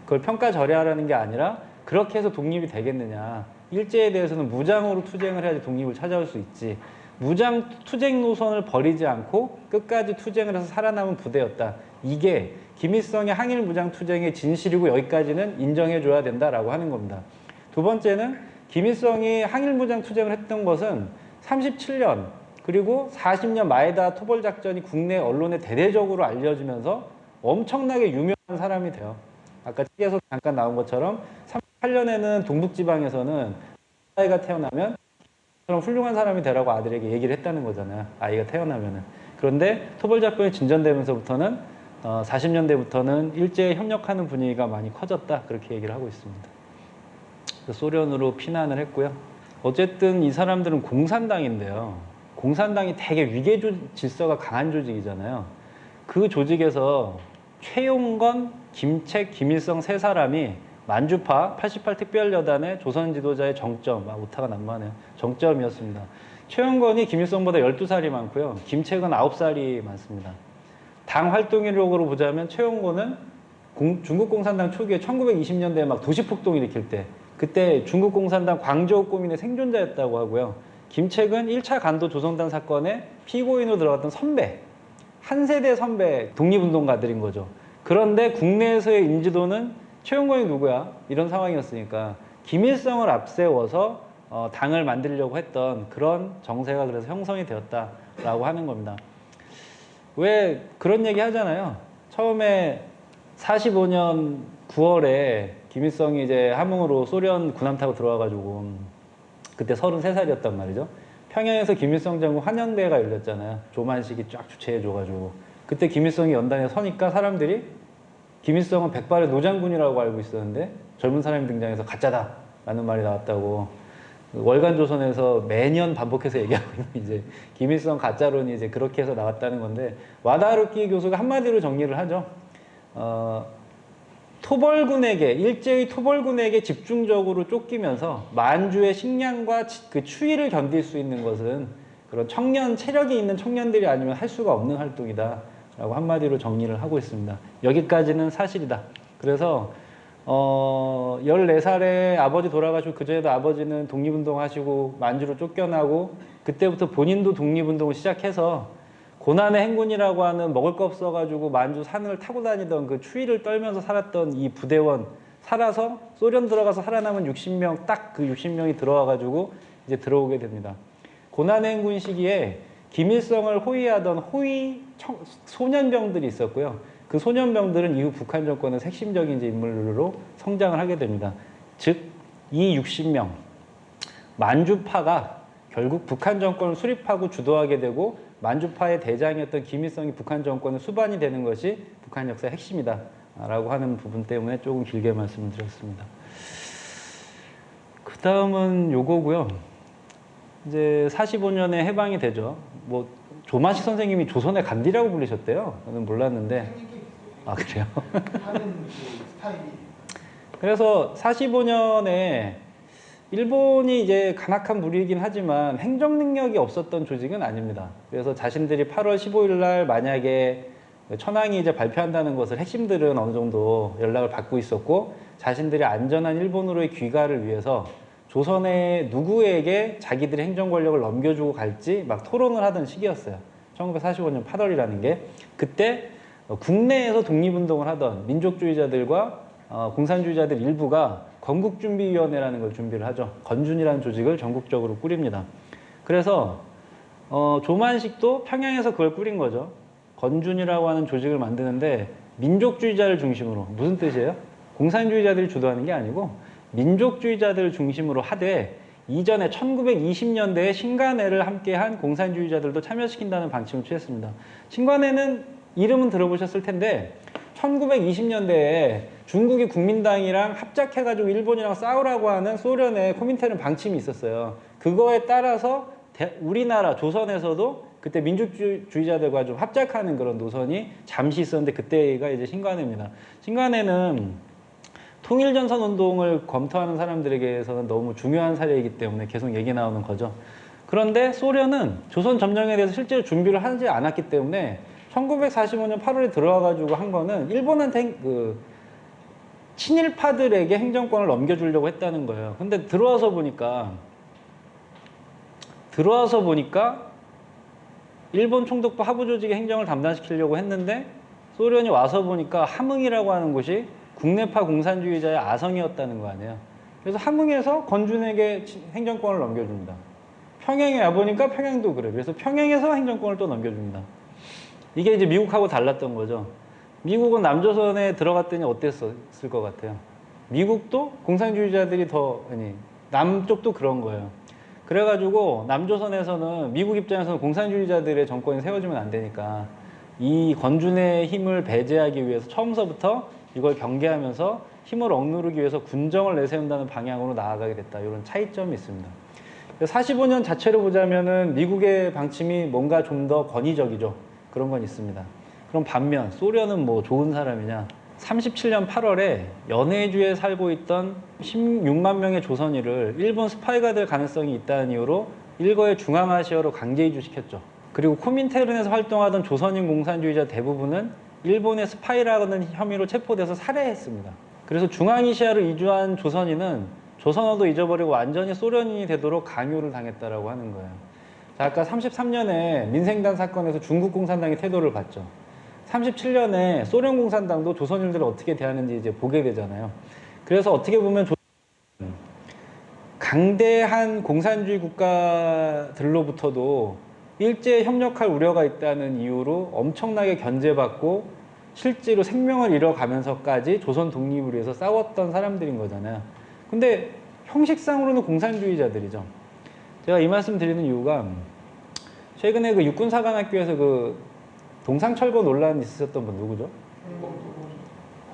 그걸 평가절하하라는 게 아니라 그렇게 해서 독립이 되겠느냐. 일제에 대해서는 무장으로 투쟁을 해야지 독립을 찾아올 수 있지. 무장 투쟁 노선을 버리지 않고 끝까지 투쟁을 해서 살아남은 부대였다. 이게 김일성의 항일 무장 투쟁의 진실이고 여기까지는 인정해줘야 된다라고 하는 겁니다. 두 번째는 김일성이 항일 무장 투쟁을 했던 것은 37년 그리고 40년 마에다 토벌 작전이 국내 언론에 대대적으로 알려지면서 엄청나게 유명한 사람이 돼요. 아까 책에서 잠깐 나온 것처럼 38년에는 동북지방에서는 아이가 태어나면 그럼 훌륭한 사람이 되라고 아들에게 얘기를 했다는 거잖아요. 아이가 태어나면은. 그런데 토벌 작전이 진전되면서부터는 40년대부터는 일제에 협력하는 분위기가 많이 커졌다. 그렇게 얘기를 하고 있습니다. 소련으로 피난을 했고요. 어쨌든 이 사람들은 공산당인데요. 공산당이 되게 위계 질서가 강한 조직이잖아요. 그 조직에서 최용건, 김책, 김일성 세 사람이 만주파 88 특별여단의 조선 지도자의 정점, 오타가 난무하네요. 정점이었습니다. 최용건이 김일성보다 12살이 많고요. 김책은 9살이 많습니다. 당 활동이력으로 보자면 최용건은 중국 공산당 초기에 1920년대에 막 도시폭동 일으킬 때 그때 중국 공산당 광저우 꼬민의 생존자였다고 하고요. 김책은 1차 간도 조성단 사건에 피고인으로 들어갔던 선배, 한 세대 선배 독립운동가들인 거죠. 그런데 국내에서의 인지도는 최용건이 누구야? 이런 상황이었으니까 김일성을 앞세워서 당을 만들려고 했던 그런 정세가 그래서 형성이 되었다라고 하는 겁니다. 왜 그런 얘기 하잖아요. 처음에 45년 9월에 김일성이 이제 함흥으로 소련 군함 타고 들어와가지고 그때 33살이었단 말이죠. 평양에서 김일성 장군 환영대회가 열렸잖아요. 조만식이 쫙 주최해줘가지고 그때 김일성이 연단에 서니까 사람들이 김일성은 백발의 노장군이라고 알고 있었는데 젊은 사람이 등장해서 가짜다 라는 말이 나왔다고 월간조선에서 매년 반복해서 얘기하고 있는 이제 김일성 가짜론이 이제 그렇게 해서 나왔다는 건데 와다하루키 교수가 한마디로 정리를 하죠. 토벌군에게 일제의 토벌군에게 집중적으로 쫓기면서 만주의 식량과 그 추위를 견딜 수 있는 것은 그런 청년 체력이 있는 청년들이 아니면 할 수가 없는 활동이다라고 한마디로 정리를 하고 있습니다. 여기까지는 사실이다. 그래서 14살에 아버지 돌아가시고 그전에도 아버지는 독립운동 하시고 만주로 쫓겨나고 그때부터 본인도 독립운동을 시작해서 고난의 행군이라고 하는 먹을 거 없어가지고 만주 산을 타고 다니던 그 추위를 떨면서 살았던 이 부대원 살아서 소련 들어가서 살아남은 60명 딱 그 60명이 들어와가지고 이제 들어오게 됩니다. 고난의 행군 시기에 김일성을 호위하던 소년병들이 있었고요. 그 소년병들은 이후 북한 정권의 핵심적인 이제 인물로 성장을 하게 됩니다. 즉, 이 60명, 만주파가 결국 북한 정권을 수립하고 주도하게 되고 만주파의 대장이었던 김일성이 북한 정권의 수반이 되는 것이 북한 역사의 핵심이다 라고 하는 부분 때문에 조금 길게 말씀을 드렸습니다. 그 다음은 요거고요. 이제 45년에 해방이 되죠. 뭐 조만식 선생님이 조선의 간디라고 불리셨대요. 저는 몰랐는데. 아, 그래요? 하는 그 스타일이. 그래서 45년에 일본이 이제 간악한 무리이긴 하지만 행정 능력이 없었던 조직은 아닙니다. 그래서 자신들이 8월 15일 날 만약에 천황이 이제 발표한다는 것을 핵심들은 어느 정도 연락을 받고 있었고 자신들이 안전한 일본으로의 귀가를 위해서 조선의 누구에게 자기들의 행정 권력을 넘겨주고 갈지 막 토론을 하던 시기였어요. 1945년 8월이라는 게 그때 국내에서 독립운동을 하던 민족주의자들과 공산주의자들 일부가 건국준비위원회라는 걸 준비를 하죠. 건준이라는 조직을 전국적으로 꾸립니다. 그래서 조만식도 평양에서 그걸 꾸린 거죠. 건준이라고 하는 조직을 만드는데 민족주의자를 중심으로 무슨 뜻이에요? 공산주의자들이 주도하는 게 아니고 민족주의자들을 중심으로 하되 이전에 1920년대에 신간회를 함께한 공산주의자들도 참여시킨다는 방침을 취했습니다. 신간회는 이름은 들어보셨을 텐데 1920년대에 중국이 국민당이랑 합작해가지고 일본이랑 싸우라고 하는 소련의 코민테른 방침이 있었어요. 그거에 따라서 우리나라 조선에서도 그때 민족주의자들과 좀 합작하는 그런 노선이 잠시 있었는데 그때가 이제 신간회입니다. 신간회는 통일전선 운동을 검토하는 사람들에게서는 너무 중요한 사례이기 때문에 계속 얘기 나오는 거죠. 그런데 소련은 조선 점령에 대해서 실제로 준비를 하지 않았기 때문에 1945년 8월에 들어와가지고 한 거는 일본한테 그 친일파들에게 행정권을 넘겨주려고 했다는 거예요. 근데 들어와서 보니까 일본 총독부 하부 조직의 행정을 담당시키려고 했는데 소련이 와서 보니까 함흥이라고 하는 곳이 국내파 공산주의자의 아성이었다는 거 아니에요. 그래서 함흥에서 건준에게 행정권을 넘겨줍니다. 평양에 와보니까 평양도 그래요. 그래서 평양에서 행정권을 또 넘겨줍니다. 이게 이제 미국하고 달랐던 거죠. 미국은 남조선에 들어갔더니 어땠을 것 같아요? 미국도 공산주의자들이 남쪽도 그런 거예요. 그래가지고 남조선에서는 미국 입장에서는 공산주의자들의 정권이 세워지면 안 되니까 이 건준의 힘을 배제하기 위해서 처음서부터 이걸 경계하면서 힘을 억누르기 위해서 군정을 내세운다는 방향으로 나아가게 됐다. 이런 차이점이 있습니다. 45년 자체로 보자면은 미국의 방침이 뭔가 좀 더 권위적이죠. 그런 건 있습니다. 그럼 반면 소련은 뭐 좋은 사람이냐? 37년 8월에 연해주에 살고 있던 16만 명의 조선인을 일본 스파이가 될 가능성이 있다는 이유로 일거에 중앙아시아로 강제 이주시켰죠. 그리고 코민테른에서 활동하던 조선인 공산주의자 대부분은 일본의 스파이라는 혐의로 체포돼서 살해했습니다. 그래서 중앙아시아로 이주한 조선인은 조선어도 잊어버리고 완전히 소련인이 되도록 강요를 당했다라고 하는 거예요. 자, 아까 33년에 민생단 사건에서 중국 공산당이 태도를 봤죠. 37년에 소련 공산당도 조선인들을 어떻게 대하는지 이제 보게 되잖아요. 그래서 어떻게 보면 강대한 공산주의 국가들로부터도 일제에 협력할 우려가 있다는 이유로 엄청나게 견제받고 실제로 생명을 잃어가면서까지 조선 독립을 위해서 싸웠던 사람들인 거잖아요. 근데 형식상으로는 공산주의자들이죠. 제가 이 말씀 드리는 이유가 최근에 그 육군사관학교에서 그 동상철거 논란이 있었던 분 누구죠?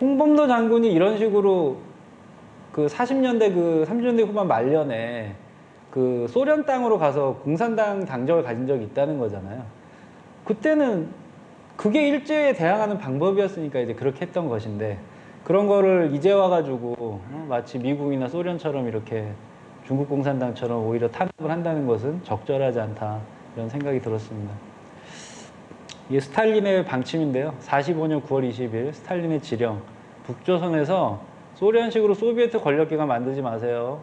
홍범도 장군이 이런 식으로 그 40년대 그 30년대 후반 말년에 그 소련 땅으로 가서 공산당 당적을 가진 적이 있다는 거잖아요. 그때는 그게 일제에 대항하는 방법이었으니까 이제 그렇게 했던 것인데 그런 거를 이제 와가지고 마치 미국이나 소련처럼 이렇게 중국 공산당처럼 오히려 탄압을 한다는 것은 적절하지 않다 이런 생각이 들었습니다. 이게 스탈린의 방침인데요. 45년 9월 20일 스탈린의 지령, 북조선에서 소련식으로 소비에트 권력기관 만들지 마세요.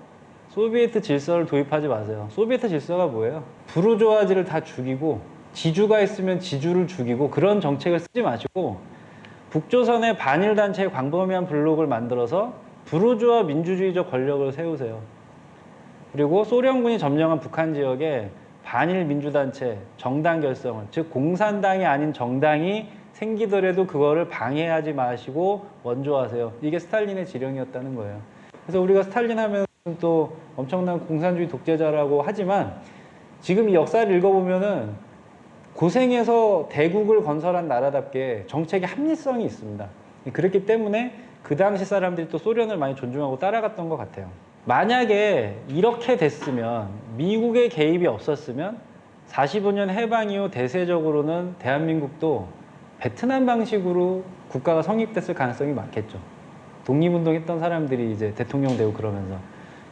소비에트 질서를 도입하지 마세요. 소비에트 질서가 뭐예요? 부르주아지를 다 죽이고 지주가 있으면 지주를 죽이고 그런 정책을 쓰지 마시고 북조선의 반일단체의 광범위한 블록을 만들어서 부르주아 민주주의적 권력을 세우세요. 그리고 소련군이 점령한 북한 지역에 반일 민주단체, 정당 결성을, 즉 공산당이 아닌 정당이 생기더라도 그거를 방해하지 마시고 원조하세요. 이게 스탈린의 지령이었다는 거예요. 그래서 우리가 스탈린 하면 또 엄청난 공산주의 독재자라고 하지만 지금 이 역사를 읽어보면은 고생해서 대국을 건설한 나라답게 정책의 합리성이 있습니다. 그렇기 때문에 그 당시 사람들이 또 소련을 많이 존중하고 따라갔던 것 같아요. 만약에 이렇게 됐으면 미국의 개입이 없었으면 45년 해방 이후 대세적으로는 대한민국도 베트남 방식으로 국가가 성립됐을 가능성이 많겠죠. 독립운동했던 사람들이 이제 대통령 되고 그러면서.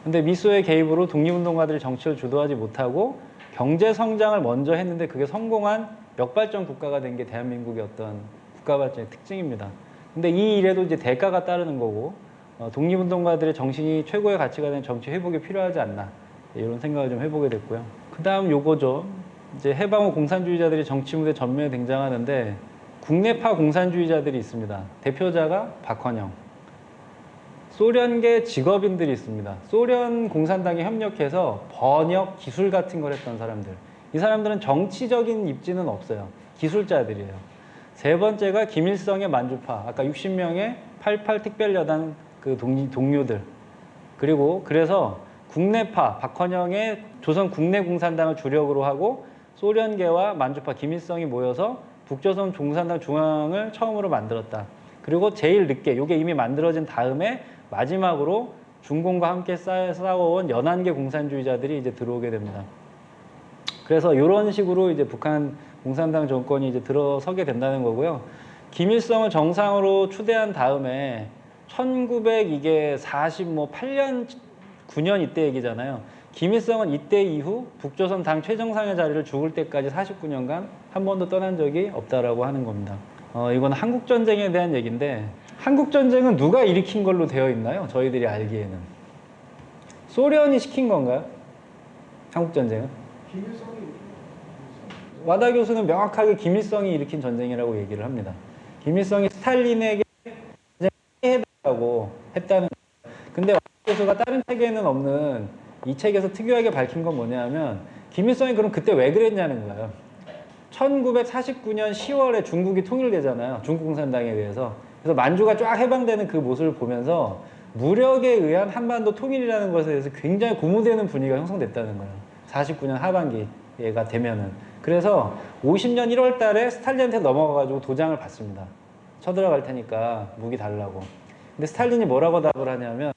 근데 미소의 개입으로 독립운동가들이 정치를 주도하지 못하고 경제 성장을 먼저 했는데 그게 성공한 역발전 국가가 된 게 대한민국의 어떤 국가 발전의 특징입니다. 근데 이 일에도 이제 대가가 따르는 거고 독립운동가들의 정신이 최고의 가치가 된 정치 회복이 필요하지 않나 이런 생각을 좀 해보게 됐고요. 그 다음 요거죠. 이제 해방 후 공산주의자들이 정치 무대 전면에 등장하는데 국내파 공산주의자들이 있습니다. 대표자가 박헌영. 소련계 직업인들이 있습니다. 소련 공산당에 협력해서 번역, 기술 같은 걸 했던 사람들. 이 사람들은 정치적인 입지는 없어요. 기술자들이에요. 세 번째가 김일성의 만주파. 아까 60명의 88 특별여단 그 동료들. 그리고 그래서 국내파, 박헌영의 조선 국내 공산당을 주력으로 하고 소련계와 만주파, 김일성이 모여서 북조선 공산당 중앙을 처음으로 만들었다. 그리고 제일 늦게, 이게 이미 만들어진 다음에 마지막으로 중공과 함께 싸워온 연안계 공산주의자들이 이제 들어오게 됩니다. 그래서 이런 식으로 이제 북한 공산당 정권이 이제 들어서게 된다는 거고요. 김일성을 정상으로 추대한 다음에 1948년, 9년 이때 얘기잖아요. 김일성은 이때 이후 북조선 당 최정상의 자리를 죽을 때까지 49년간 한 번도 떠난 적이 없다라고 하는 겁니다. 이건 한국전쟁에 대한 얘기인데 한국전쟁은 누가 일으킨 걸로 되어 있나요? 저희들이 알기에는. 소련이 시킨 건가요? 한국전쟁은? 김일성이 와다 교수는 명확하게 김일성이 일으킨 전쟁이라고 얘기를 합니다. 김일성이 스탈린에게 해달라고 했다는 거예요. 근데 와다 교수가 다른 책에는 없는 이 책에서 특이하게 밝힌 건 뭐냐면 김일성이 그럼 그때 왜 그랬냐는 거예요. 1949년 10월에 중국이 통일되잖아요. 중국 공산당에 대해서. 그래서 만주가 쫙 해방되는 그 모습을 보면서 무력에 의한 한반도 통일이라는 것에 대해서 굉장히 고무되는 분위기가 형성됐다는 거예요. 49년 하반기가 되면은. 그래서 50년 1월 달에 스탈린한테 넘어가가지고 도장을 받습니다. 쳐들어갈 테니까 무기 달라고. 근데 스탈린이 뭐라고 답을 하냐면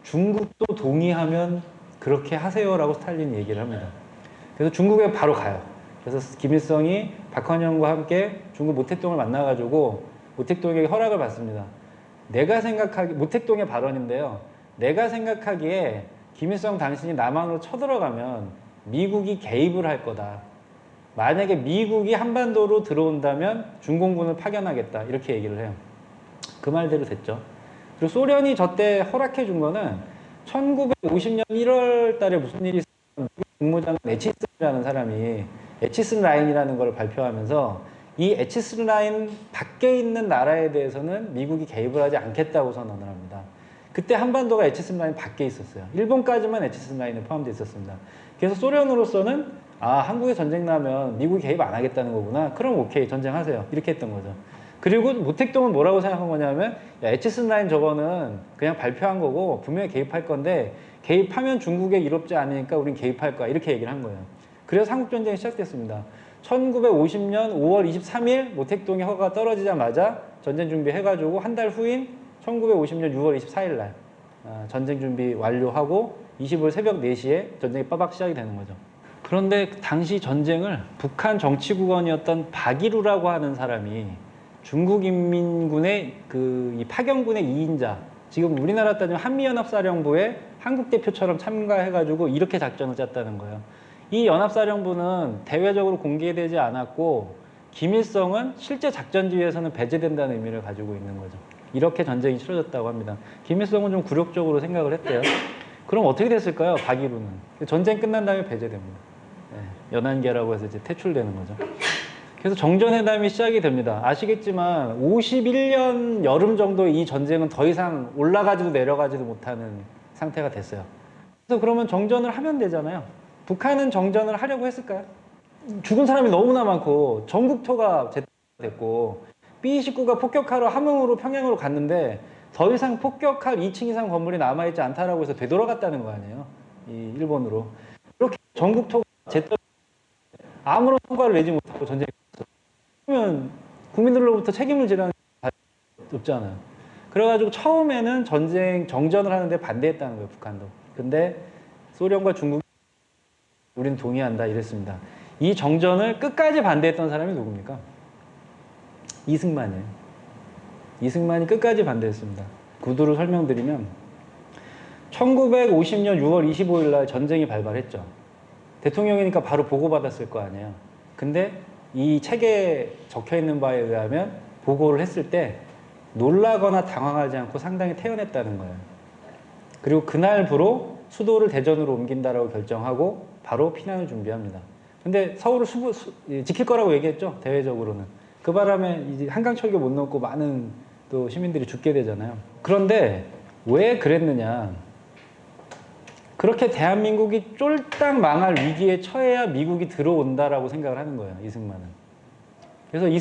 중국도 동의하면 그렇게 하세요라고 스탈린이 얘기를 합니다. 그래서 중국에 바로 가요. 그래서 김일성이 박헌영과 함께 중국 모택동을 만나가지고 모택동에게 허락을 받습니다. 내가 생각하기, 모택동의 발언인데요. 내가 생각하기에 김일성 당신이 남한으로 쳐들어가면 미국이 개입을 할 거다. 만약에 미국이 한반도로 들어온다면 중공군을 파견하겠다. 이렇게 얘기를 해요. 그 말대로 됐죠. 그리고 소련이 저때 허락해 준 거는 1950년 1월 달에 무슨 일이 있었냐면 국무장관 에치슨이라는 사람이 에치슨 라인이라는 걸 발표하면서 이 에치슨 라인 밖에 있는 나라에 대해서는 미국이 개입을 하지 않겠다고 선언을 합니다. 그때 한반도가 에치슨 라인 밖에 있었어요. 일본까지만 에치슨 라인에 포함되어 있었습니다. 그래서 소련으로서는 한국에 전쟁 나면 미국이 개입 안 하겠다는 거구나. 그럼 오케이, 전쟁하세요. 이렇게 했던 거죠. 그리고 모택동은 뭐라고 생각한 거냐면 에치슨 라인 저거는 그냥 발표한 거고 분명히 개입할 건데 개입하면 중국에 이롭지 않으니까 우린 개입할 거야. 이렇게 얘기를 한 거예요. 그래서 한국전쟁이 시작됐습니다. 1950년 5월 23일 모택동의 허가가 떨어지자마자 전쟁 준비해가지고 한 달 후인 1950년 6월 24일 날 전쟁 준비 완료하고 25일 새벽 4시에 전쟁이 빠박 시작이 되는 거죠. 그런데 당시 전쟁을 북한 정치국원이었던 박일우라고 하는 사람이 중국 인민군의 이 파견군의 2인자, 지금 우리나라 따지면 한미연합사령부의 한국 대표처럼 참가해가지고 이렇게 작전을 짰다는 거예요. 이 연합사령부는 대외적으로 공개되지 않았고 김일성은 실제 작전 지휘에서는 배제된다는 의미를 가지고 있는 거죠. 이렇게 전쟁이 치러졌다고 합니다. 김일성은 좀 굴욕적으로 생각을 했대요. 그럼 어떻게 됐을까요? 박이루는 전쟁 끝난 다음에 배제됩니다. 연한계라고 해서 이제 퇴출되는 거죠. 그래서 정전회담이 시작이 됩니다. 아시겠지만 51년 여름 정도 이 전쟁은 더 이상 올라가지도 내려가지도 못하는 상태가 됐어요. 그래서 그러면 정전을 하면 되잖아요. 북한은 정전을 하려고 했을까요? 죽은 사람이 너무나 많고 전국토가 됐고 B-29가 폭격하러 함흥으로 평양으로 갔는데 더 이상 폭격할 2층 이상 건물이 남아있지 않다라고 해서 되돌아갔다는 거 아니에요. 이 일본으로. 이렇게 전국토가 아무런 성과를 내지 못하고 전쟁이 끝났어요. 그러면 국민들로부터 책임을 지라는 게 없잖아요. 그래가지고 처음에는 정전을 하는데 반대했다는 거예요, 북한도. 근데 소련과 중국이 우리는 동의한다 이랬습니다. 이 정전을 끝까지 반대했던 사람이 누굽니까? 이승만이에요. 이승만이 끝까지 반대했습니다. 구두로 설명드리면 1950년 6월 25일 날 전쟁이 발발했죠. 대통령이니까 바로 보고받았을 거 아니에요. 근데 이 책에 적혀있는 바에 의하면 보고를 했을 때 놀라거나 당황하지 않고 상당히 태연했다는 거예요. 그리고 그날부로 수도를 대전으로 옮긴다라고 결정하고 바로 피난을 준비합니다. 근데 서울을 지킬 거라고 얘기했죠. 대외적으로는. 그 바람에 이제 한강철교 못 넘고 많은 또 시민들이 죽게 되잖아요. 그런데 왜 그랬느냐. 그렇게 대한민국이 쫄딱 망할 위기에 처해야 미국이 들어온다라고 생각을 하는 거예요. 이승만은. 그래서 이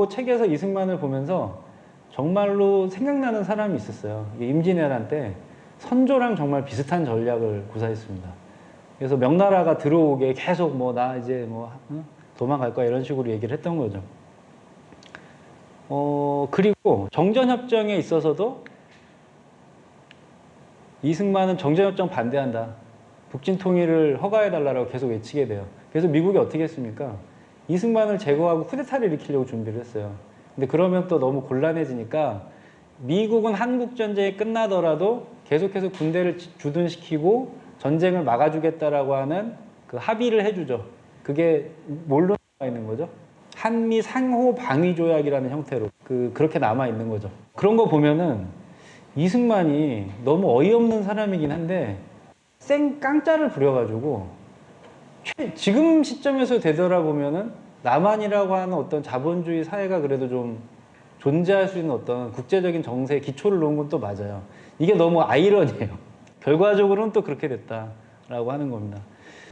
책에서 이승만을 보면서 정말로 생각나는 사람이 있었어요. 임진왜란 때 선조랑 정말 비슷한 전략을 구사했습니다. 그래서 명나라가 들어오게 계속 나 이제 도망갈 거야 이런 식으로 얘기를 했던 거죠. 그리고 정전협정에 있어서도 이승만은 정전협정 반대한다. 북진 통일을 허가해달라고 계속 외치게 돼요. 그래서 미국이 어떻게 했습니까? 이승만을 제거하고 쿠데타를 일으키려고 준비를 했어요. 근데 그러면 또 너무 곤란해지니까 미국은 한국전쟁이 끝나더라도 계속해서 군대를 주둔시키고 전쟁을 막아주겠다라고 하는 그 합의를 해주죠. 그게 뭘로 남아있는 거죠? 한미 상호 방위 조약이라는 형태로 그렇게 남아있는 거죠. 그런 거 보면은 이승만이 너무 어이없는 사람이긴 한데 깡짜를 부려가지고 지금 시점에서 되돌아보면은 남한이라고 하는 어떤 자본주의 사회가 그래도 좀 존재할 수 있는 어떤 국제적인 정세의 기초를 놓은 건 또 맞아요. 이게 너무 아이러니해요. 결과적으로는 또 그렇게 됐다라고 하는 겁니다.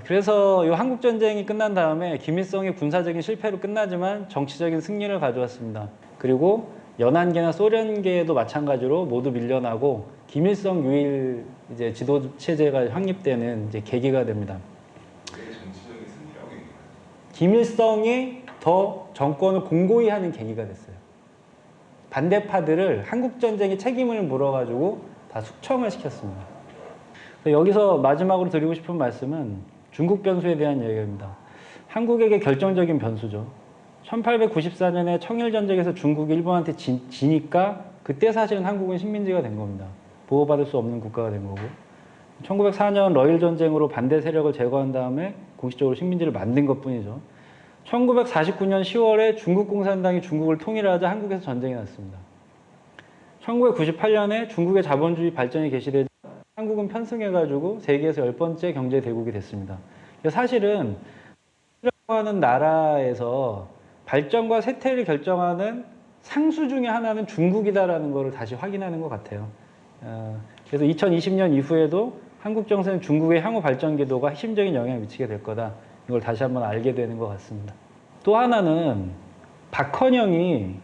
그래서 이 한국전쟁이 끝난 다음에 김일성의 군사적인 실패로 끝나지만 정치적인 승리를 가져왔습니다. 그리고 연한계나 소련계도 마찬가지로 모두 밀려나고 김일성 유일 이제 지도 체제가 확립되는 이제 계기가 됩니다. 정치적인 승리라고 얘기해요. 김일성이 더 정권을 공고히 하는 계기가 됐어요. 반대파들을 한국전쟁의 책임을 물어가지고 다 숙청을 시켰습니다. 여기서 마지막으로 드리고 싶은 말씀은 중국 변수에 대한 얘기입니다. 한국에게 결정적인 변수죠. 1894년에 청일전쟁에서 중국이 일본한테 지니까 그때 사실은 한국은 식민지가 된 겁니다. 보호받을 수 없는 국가가 된 거고 1904년 러일 전쟁으로 반대 세력을 제거한 다음에 공식적으로 식민지를 만든 것뿐이죠. 1949년 10월에 중국 공산당이 중국을 통일하자 한국에서 전쟁이 났습니다. 1998년에 중국의 자본주의 발전이 개시되자 한국은 편승해가지고 세계에서 10번째 경제 대국이 됐습니다. 사실은 이라고 하는 나라에서 발전과 쇠퇴를 결정하는 상수 중에 하나는 중국이다라는 것을 다시 확인하는 것 같아요. 그래서 2020년 이후에도 한국 정세는 중국의 향후 발전 기도가 핵심적인 영향을 미치게 될 거다. 이걸 다시 한번 알게 되는 것 같습니다. 또 하나는 박헌영이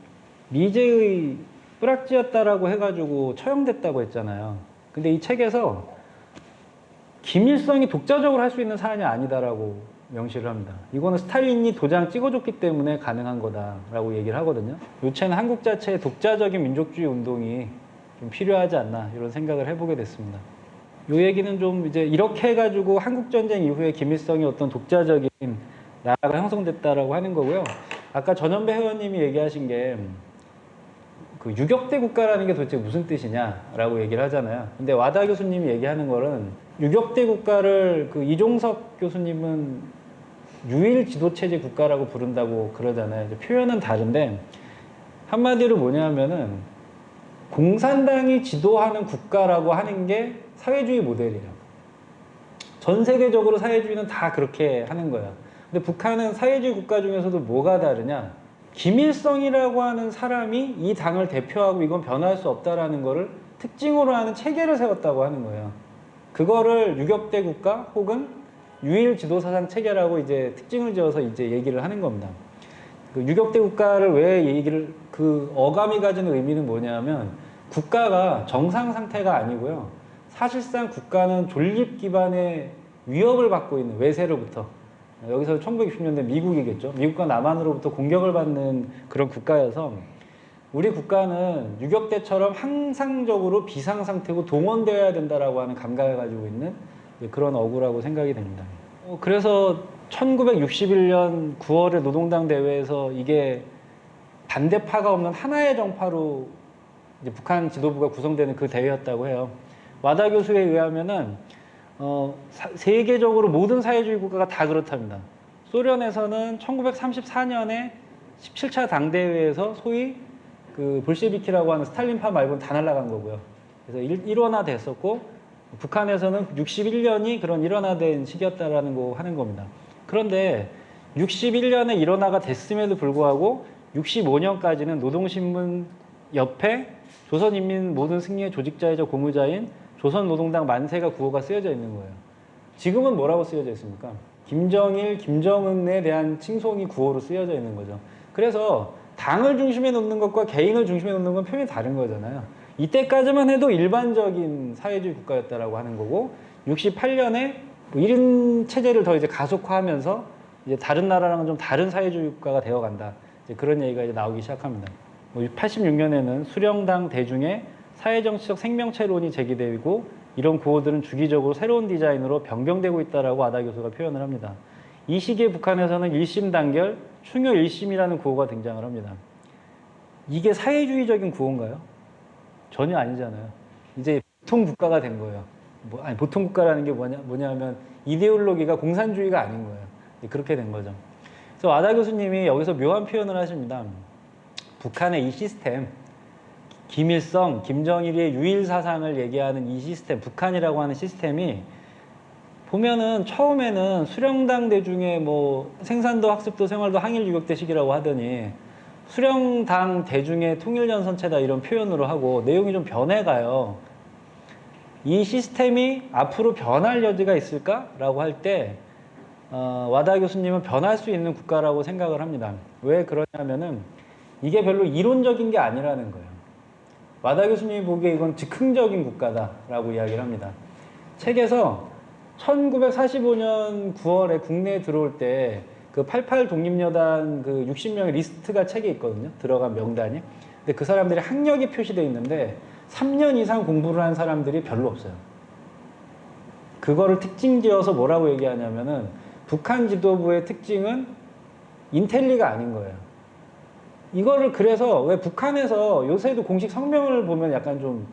미제의 뿌락지였다라고 해가지고 처형됐다고 했잖아요. 근데 이 책에서 김일성이 독자적으로 할 수 있는 사안이 아니다라고 명시를 합니다. 이거는 스탈린이 도장 찍어줬기 때문에 가능한 거다라고 얘기를 하거든요. 요체는 한국 자체의 독자적인 민족주의 운동이 좀 필요하지 않나 이런 생각을 해보게 됐습니다. 이 얘기는 좀 이제 이렇게 해가지고 한국전쟁 이후에 김일성이 어떤 독자적인 나라가 형성됐다라고 하는 거고요. 아까 전현배 회원님이 얘기하신 게 그 유격대 국가라는 게 도대체 무슨 뜻이냐라고 얘기를 하잖아요. 근데 와다 교수님이 얘기하는 거는 유격대 국가를 그 이종석 교수님은 유일 지도체제 국가라고 부른다고 그러잖아요. 이제 표현은 다른데 한마디로 뭐냐면은 공산당이 지도하는 국가라고 하는 게 사회주의 모델이에요. 전 세계적으로 사회주의는 다 그렇게 하는 거예요. 근데 북한은 사회주의 국가 중에서도 뭐가 다르냐? 김일성이라고 하는 사람이 이 당을 대표하고 이건 변할 수 없다라는 거를 특징으로 하는 체계를 세웠다고 하는 거예요. 그거를 유격대 국가 혹은 유일 지도사상 체계라고 이제 특징을 지어서 이제 얘기를 하는 겁니다. 그 유격대 국가를 왜 얘기를 그 어감이 가지는 의미는 뭐냐면 국가가 정상 상태가 아니고요. 사실상 국가는 존립 기반의 위협을 받고 있는 외세로부터 여기서 1960년대 미국이겠죠. 미국과 남한으로부터 공격을 받는 그런 국가여서 우리 국가는 유격대처럼 항상적으로 비상 상태고 동원되어야 된다라고 하는 감각을 가지고 있는 그런 어구라고 생각이 됩니다. 그래서 1961년 9월에 노동당 대회에서 이게 반대파가 없는 하나의 정파로 이제 북한 지도부가 구성되는 그 대회였다고 해요. 와다 교수에 의하면은 세계적으로 모든 사회주의 국가가 다 그렇답니다. 소련에서는 1934년에 17차 당대회에서 소위 그 볼셰비키라고 하는 스탈린파 말고는 다 날아간 거고요. 그래서 일원화 됐었고 북한에서는 61년이 그런 일원화된 시기였다라는 거 하는 겁니다. 그런데 61년에 일원화가 됐음에도 불구하고 65년까지는 노동신문 옆에 조선인민 모든 승리의 조직자이자 고무자인 조선노동당 만세가 구호가 쓰여져 있는 거예요. 지금은 뭐라고 쓰여져 있습니까? 김정일, 김정은에 대한 칭송이 구호로 쓰여져 있는 거죠. 그래서 당을 중심에 놓는 것과 개인을 중심에 놓는 건 표현이 다른 거잖아요. 이때까지만 해도 일반적인 사회주의 국가였다라고 하는 거고 68년에 1인 체제를 더 이제 가속화하면서 이제 다른 나라랑은 좀 다른 사회주의 국가가 되어간다. 이제 그런 얘기가 이제 나오기 시작합니다. 86년에는 수령당 대중의 사회정치적 생명체론이 제기되고 이런 구호들은 주기적으로 새로운 디자인으로 변경되고 있다라고 아다 교수가 표현을 합니다. 이 시기에 북한에서는 1심 단결, 충효 1심이라는 구호가 등장을 합니다. 이게 사회주의적인 구호인가요? 전혀 아니잖아요. 이제 보통 국가가 된 거예요. 보통 국가라는 게 뭐냐면 이데올로기가 공산주의가 아닌 거예요. 그렇게 된 거죠. 그래서 아다 교수님이 여기서 묘한 표현을 하십니다. 북한의 이 시스템, 김일성, 김정일의 유일 사상을 얘기하는 이 시스템, 북한이라고 하는 시스템이 보면은 처음에는 수령당 대중의 뭐 생산도 학습도 생활도 항일 유격대식이라고 하더니 수령당 대중의 통일전선체다 이런 표현으로 하고 내용이 좀 변해가요. 이 시스템이 앞으로 변할 여지가 있을까라고 할 때 와다 교수님은 변할 수 있는 국가라고 생각을 합니다. 왜 그러냐면은 이게 별로 이론적인 게 아니라는 거예요. 와다 교수님이 보기에 이건 즉흥적인 국가다라고 이야기를 합니다. 책에서 1945년 9월에 국내에 들어올 때 그 88 독립여단 그 60명의 리스트가 책에 있거든요. 들어간 명단이. 근데 그 사람들이 학력이 표시되어 있는데 3년 이상 공부를 한 사람들이 별로 없어요. 그거를 특징 지어서 뭐라고 얘기하냐면은 북한 지도부의 특징은 인텔리가 아닌 거예요. 이거를 그래서 왜 북한에서 요새도 공식 성명을 보면 약간 좀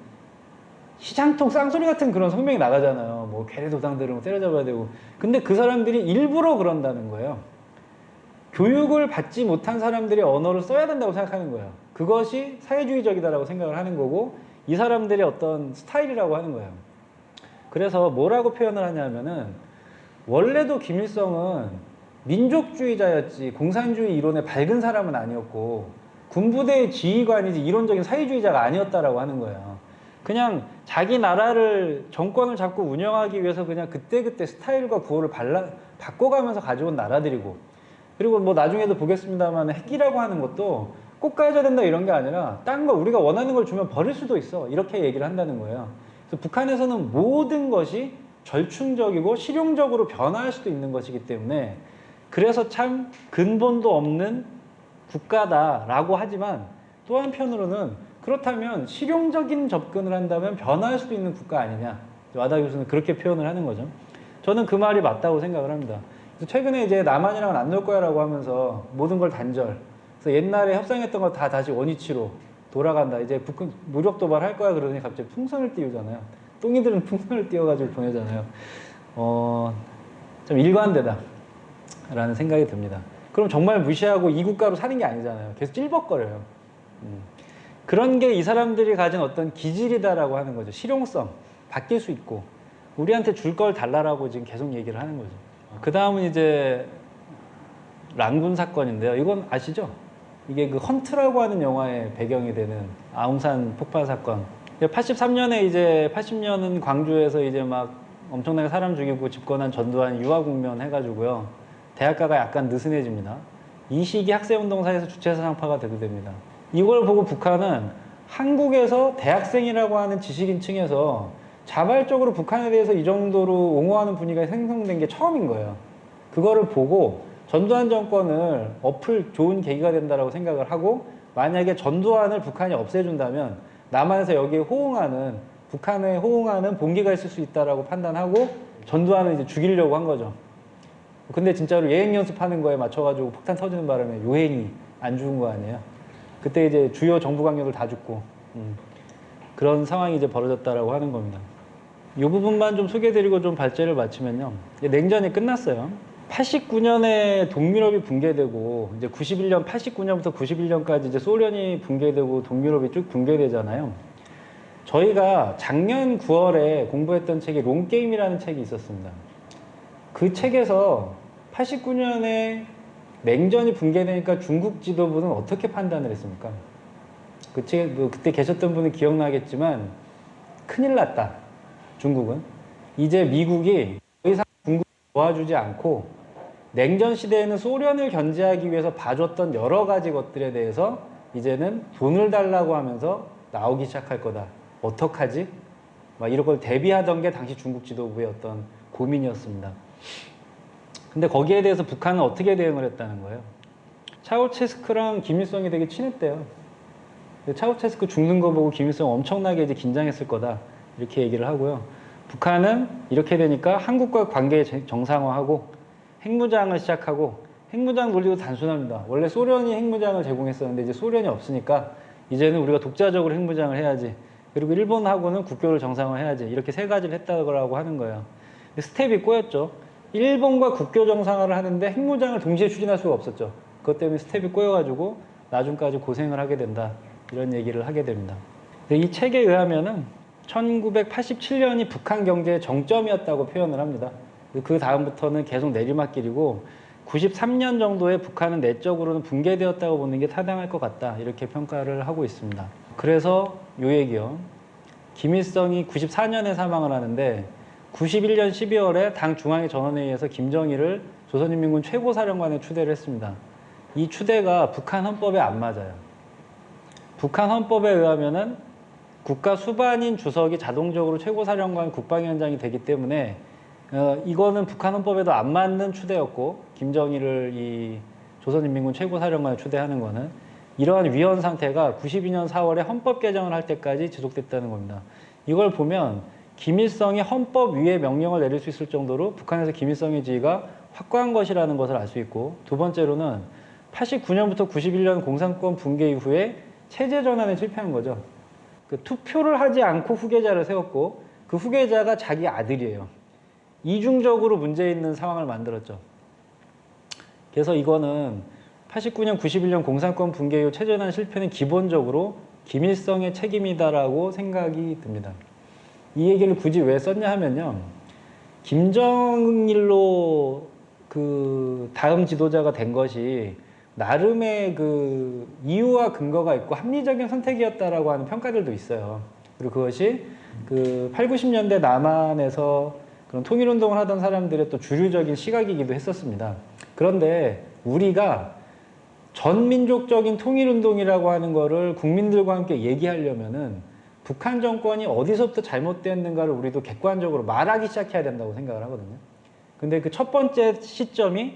시장통 쌍소리 같은 그런 성명이 나가잖아요. 뭐 괴뢰도당들은 뭐 때려잡아야 되고. 근데 그 사람들이 일부러 그런다는 거예요. 교육을 받지 못한 사람들이 언어를 써야 된다고 생각하는 거예요. 그것이 사회주의적이다라고 생각을 하는 거고 이 사람들의 어떤 스타일이라고 하는 거예요. 그래서 뭐라고 표현을 하냐면은 원래도 김일성은 민족주의자였지 공산주의 이론에 밝은 사람은 아니었고 군부대의 지휘관이지 이론적인 사회주의자가 아니었다라고 하는 거예요. 그냥 자기 나라를 정권을 잡고 운영하기 위해서 그냥 그때그때 스타일과 구호를 바꿔가면서 가져온 나라들이고 그리고 뭐 나중에도 보겠습니다만 핵이라고 하는 것도 꼭 가져야 된다 이런 게 아니라 딴 거 우리가 원하는 걸 주면 버릴 수도 있어 이렇게 얘기를 한다는 거예요. 그래서 북한에서는 모든 것이 절충적이고 실용적으로 변화할 수도 있는 것이기 때문에 그래서 참 근본도 없는 국가다라고 하지만 또 한편으로는 그렇다면 실용적인 접근을 한다면 변화할 수도 있는 국가 아니냐. 와다 교수는 그렇게 표현을 하는 거죠. 저는 그 말이 맞다고 생각을 합니다. 그래서 최근에 이제 남한이랑은 안 놀 거야라고 하면서 모든 걸 단절. 그래서 옛날에 협상했던 거 다 다시 원위치로 돌아간다. 이제 북한 무력 도발할 거야 그러더니 갑자기 풍선을 띄우잖아요. 똥이들은 풍선을 띄워가지고 보내잖아요. 좀 일관되다라는 생각이 듭니다. 그럼 정말 무시하고 이 국가로 사는 게 아니잖아요. 계속 찔벅거려요. 그런 게 이 사람들이 가진 어떤 기질이다라고 하는 거죠. 실용성, 바뀔 수 있고 우리한테 줄 걸 달라라고 지금 계속 얘기를 하는 거죠. 그 다음은 이제 란군 사건인데요. 이건 아시죠? 이게 그 헌트라고 하는 영화의 배경이 되는 아웅산 폭발 사건. 83년에 이제 80년은 광주에서 이제 막 엄청나게 사람 죽이고 집권한 전두환 유화국면 해가지고요. 대학가가 약간 느슨해집니다. 이 시기 학생운동사에서 주체사상파가 되게 됩니다. 이걸 보고 북한은 한국에서 대학생이라고 하는 지식인층에서 자발적으로 북한에 대해서 이 정도로 옹호하는 분위기가 생성된 게 처음인 거예요. 그거를 보고 전두환 정권을 엎을 좋은 계기가 된다라고 생각을 하고 만약에 전두환을 북한이 없애준다면 남한에서 여기에 호응하는 북한에 호응하는 봉기가 있을 수 있다라고 판단하고 전두환을 이제 죽이려고 한 거죠. 근데 진짜로 예행 연습하는 거에 맞춰가지고 폭탄 터지는 바람에 요행이 안 죽은 거 아니에요. 그때 이제 주요 정부 강요들 다 죽고 그런 상황이 이제 벌어졌다라고 하는 겁니다. 이 부분만 좀 소개해드리고 좀 발제를 마치면요. 냉전이 끝났어요. 89년에 동유럽이 붕괴되고 이제 89년부터 91년까지 이제 소련이 붕괴되고 동유럽이 쭉 붕괴되잖아요. 저희가 작년 9월에 공부했던 책이 롱게임이라는 책이 있었습니다. 그 책에서 89년에 냉전이 붕괴되니까 중국 지도부는 어떻게 판단을 했습니까? 그 책, 그때 계셨던 분은 기억나겠지만 큰일 났다. 중국은. 이제 미국이 더 이상 중국을 도와주지 않고 냉전 시대에는 소련을 견제하기 위해서 봐줬던 여러 가지 것들에 대해서 이제는 돈을 달라고 하면서 나오기 시작할 거다. 어떡하지? 막 이런 걸 대비하던 게 당시 중국 지도부의 어떤 고민이었습니다. 근데 거기에 대해서 북한은 어떻게 대응을 했다는 거예요? 차우체스크랑 김일성이 되게 친했대요. 차우체스크 죽는 거 보고 김일성 엄청나게 이제 긴장했을 거다. 이렇게 얘기를 하고요. 북한은 이렇게 되니까 한국과 관계 정상화하고 핵무장을 시작하고 핵무장 논리도 단순합니다. 원래 소련이 핵무장을 제공했었는데 이제 소련이 없으니까 이제는 우리가 독자적으로 핵무장을 해야지. 그리고 일본하고는 국교를 정상화해야지. 이렇게 세 가지를 했다고 하는 거예요. 스텝이 꼬였죠. 일본과 국교 정상화를 하는데 핵무장을 동시에 추진할 수가 없었죠. 그것 때문에 스텝이 꼬여가지고 나중까지 고생을 하게 된다. 이런 얘기를 하게 됩니다. 이 책에 의하면은 1987년이 북한 경제의 정점이었다고 표현을 합니다. 그 다음부터는 계속 내리막길이고 93년 정도에 북한은 내적으로는 붕괴되었다고 보는 게 타당할 것 같다. 이렇게 평가를 하고 있습니다. 그래서 요 얘기요. 김일성이 94년에 사망을 하는데 91년 12월에 당 중앙회 전원회의에서 김정일을 조선인민군 최고사령관에 추대를 했습니다. 이 추대가 북한 헌법에 안 맞아요. 북한 헌법에 의하면은 국가 수반인 주석이 자동적으로 최고사령관 국방위원장이 되기 때문에 이거는 북한 헌법에도 안 맞는 추대였고 김정일을 이 조선인민군 최고사령관에 추대하는 거는 이러한 위헌 상태가 92년 4월에 헌법 개정을 할 때까지 지속됐다는 겁니다. 이걸 보면 김일성이 헌법 위에 명령을 내릴 수 있을 정도로 북한에서 김일성의 지위가 확고한 것이라는 것을 알 수 있고 두 번째로는 89년부터 91년 공산권 붕괴 이후에 체제 전환에 실패한 거죠. 그 투표를 하지 않고 후계자를 세웠고 그 후계자가 자기 아들이에요. 이중적으로 문제 있는 상황을 만들었죠. 그래서 이거는 89년, 91년 공산권 붕괴 이후 체제 전환 실패는 기본적으로 김일성의 책임이다라고 생각이 듭니다. 이 얘기를 굳이 왜 썼냐 하면요. 김정일로 그 다음 지도자가 된 것이 나름의 그 이유와 근거가 있고 합리적인 선택이었다라고 하는 평가들도 있어요. 그리고 그것이 그 8, 90년대 남한에서 그런 통일운동을 하던 사람들의 또 주류적인 시각이기도 했었습니다. 그런데 우리가 전민족적인 통일운동이라고 하는 거를 국민들과 함께 얘기하려면은 북한 정권이 어디서부터 잘못됐는가를 우리도 객관적으로 말하기 시작해야 된다고 생각을 하거든요. 근데 그 첫 번째 시점이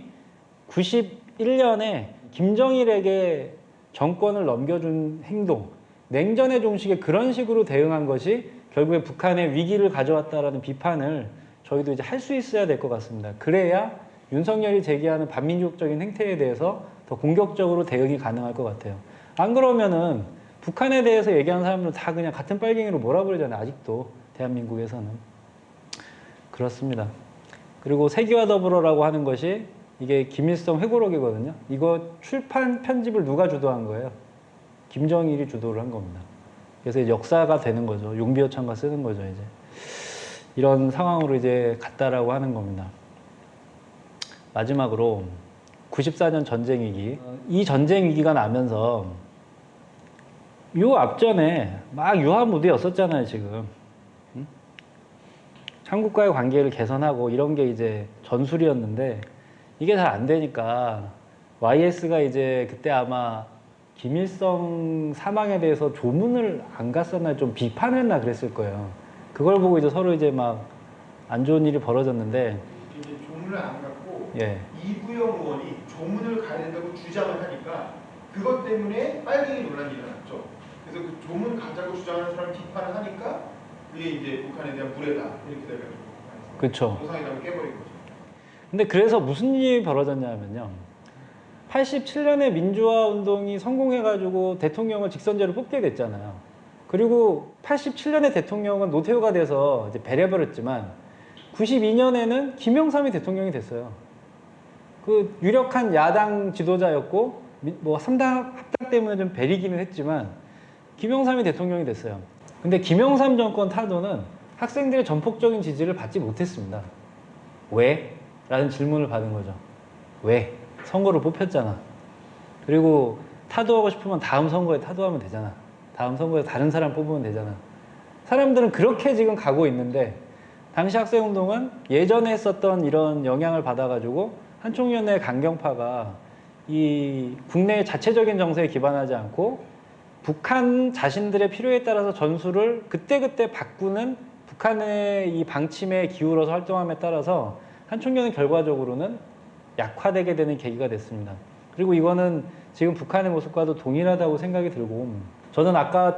91년에 김정일에게 정권을 넘겨준 행동, 냉전의 종식에 그런 식으로 대응한 것이 결국에 북한의 위기를 가져왔다라는 비판을 저희도 이제 할 수 있어야 될 것 같습니다. 그래야 윤석열이 제기하는 반민족적인 행태에 대해서 더 공격적으로 대응이 가능할 것 같아요. 안 그러면은 북한에 대해서 얘기하는 사람들은 다 그냥 같은 빨갱이로 몰아버리잖아요. 아직도 대한민국에서는. 그렇습니다. 그리고 세기와 더불어라고 하는 것이 이게 김일성 회고록이거든요. 이거 출판 편집을 누가 주도한 거예요? 김정일이 주도를 한 겁니다. 그래서 역사가 되는 거죠. 용비어천가 쓰는 거죠, 이제. 이런 상황으로 이제 갔다라고 하는 겁니다. 마지막으로 94년 전쟁 위기. 이 전쟁 위기가 나면서 요 앞전에 막 유화무드였었잖아요, 지금. 응? 한국과의 관계를 개선하고 이런 게 이제 전술이었는데 이게 잘 안 되니까 YS가 이제 그때 아마 김일성 사망에 대해서 조문을 안 갔었나 좀 비판했나 그랬을 거예요. 그걸 보고 이제 서로 이제 막 안 좋은 일이 벌어졌는데 이제 조문을 안 갖고 예. 이부영 의원이 조문을 가야 된다고 주장을 하니까 그것 때문에 빨갱이 논란이 일어났죠. 그래서 그 조문 가자고 주장하는 사람 비판을 하니까 그게 이제 북한에 대한 무례다 이렇게 돼가지고 그쵸. 정상회담을 깨버린 거죠. 근데 그래서 무슨 일이 벌어졌냐면요. 87년에 민주화 운동이 성공해가지고 대통령을 직선제로 뽑게 됐잖아요. 그리고 87년에 대통령은 노태우가 돼서 이제 배려버렸지만 92년에는 김영삼이 대통령이 됐어요. 그 유력한 야당 지도자였고 뭐 3당 합당 때문에 좀 배리기는 했지만 김영삼이 대통령이 됐어요. 근데 김영삼 정권 타도는 학생들의 전폭적인 지지를 받지 못했습니다. 왜? 라는 질문을 받은 거죠. 왜? 선거로 뽑혔잖아. 그리고 타도하고 싶으면 다음 선거에 타도하면 되잖아. 다음 선거에 다른 사람 뽑으면 되잖아. 사람들은 그렇게 지금 가고 있는데 당시 학생운동은 예전에 했었던 이런 영향을 받아가지고 한총련의 강경파가 이 국내의 자체적인 정세에 기반하지 않고 북한 자신들의 필요에 따라서 전술을 그때그때 바꾸는 북한의 이 방침에 기울어서 활동함에 따라서 한총련은 결과적으로는 약화되게 되는 계기가 됐습니다. 그리고 이거는 지금 북한의 모습과도 동일하다고 생각이 들고 저는 아까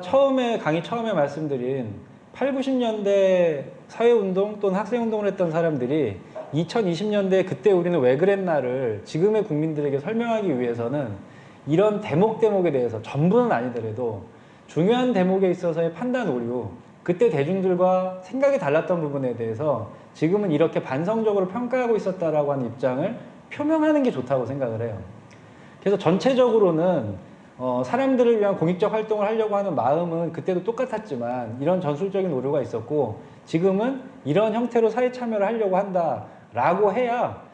강의 처음에 말씀드린 8, 90년대 사회운동 또는 학생운동을 했던 사람들이 2020년대 그때 우리는 왜 그랬나를 지금의 국민들에게 설명하기 위해서는 이런 대목에 대해서 전부는 아니더라도 중요한 대목에 있어서의 판단 오류, 그때 대중들과 생각이 달랐던 부분에 대해서 지금은 이렇게 반성적으로 평가하고 있었다라고 하는 입장을 표명하는 게 좋다고 생각을 해요. 그래서 전체적으로는 사람들을 위한 공익적 활동을 하려고 하는 마음은 그때도 똑같았지만 이런 전술적인 오류가 있었고 지금은 이런 형태로 사회 참여를 하려고 한다라고 해야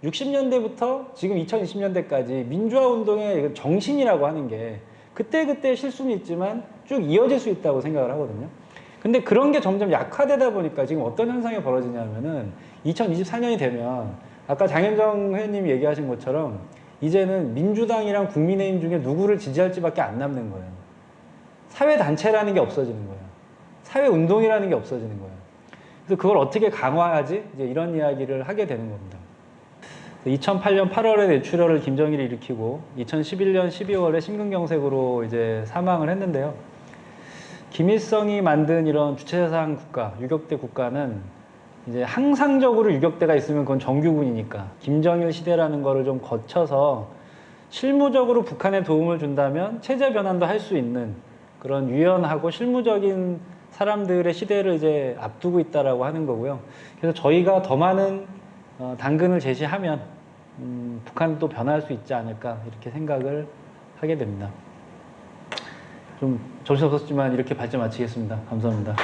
60년대부터 지금 2020년대까지 민주화 운동의 정신이라고 하는 게 그때 실수는 있지만 쭉 이어질 수 있다고 생각을 하거든요. 근데 그런 게 점점 약화되다 보니까 지금 어떤 현상이 벌어지냐면은 2024년이 되면 아까 장현정 회원님이 얘기하신 것처럼 이제는 민주당이랑 국민의힘 중에 누구를 지지할지밖에 안 남는 거예요. 사회단체라는 게 없어지는 거예요. 사회운동이라는 게 없어지는 거예요. 그래서 그걸 어떻게 강화하지? 이제 이런 이야기를 하게 되는 겁니다. 2008년 8월에 뇌출혈을 김정일이 일으키고 2011년 12월에 심근경색으로 이제 사망을 했는데요. 김일성이 만든 이런 주체사상 국가, 유격대 국가는 이제 항상적으로 유격대가 있으면 그건 정규군이니까 김정일 시대라는 거를 좀 거쳐서 실무적으로 북한에 도움을 준다면 체제 변환도 할 수 있는 그런 유연하고 실무적인 사람들의 시대를 이제 앞두고 있다라고 하는 거고요. 그래서 저희가 더 많은 당근을 제시하면 북한도 변화할 수 있지 않을까 이렇게 생각을 하게 됩니다. 좀 정신없었지만 이렇게 발제 마치겠습니다. 감사합니다.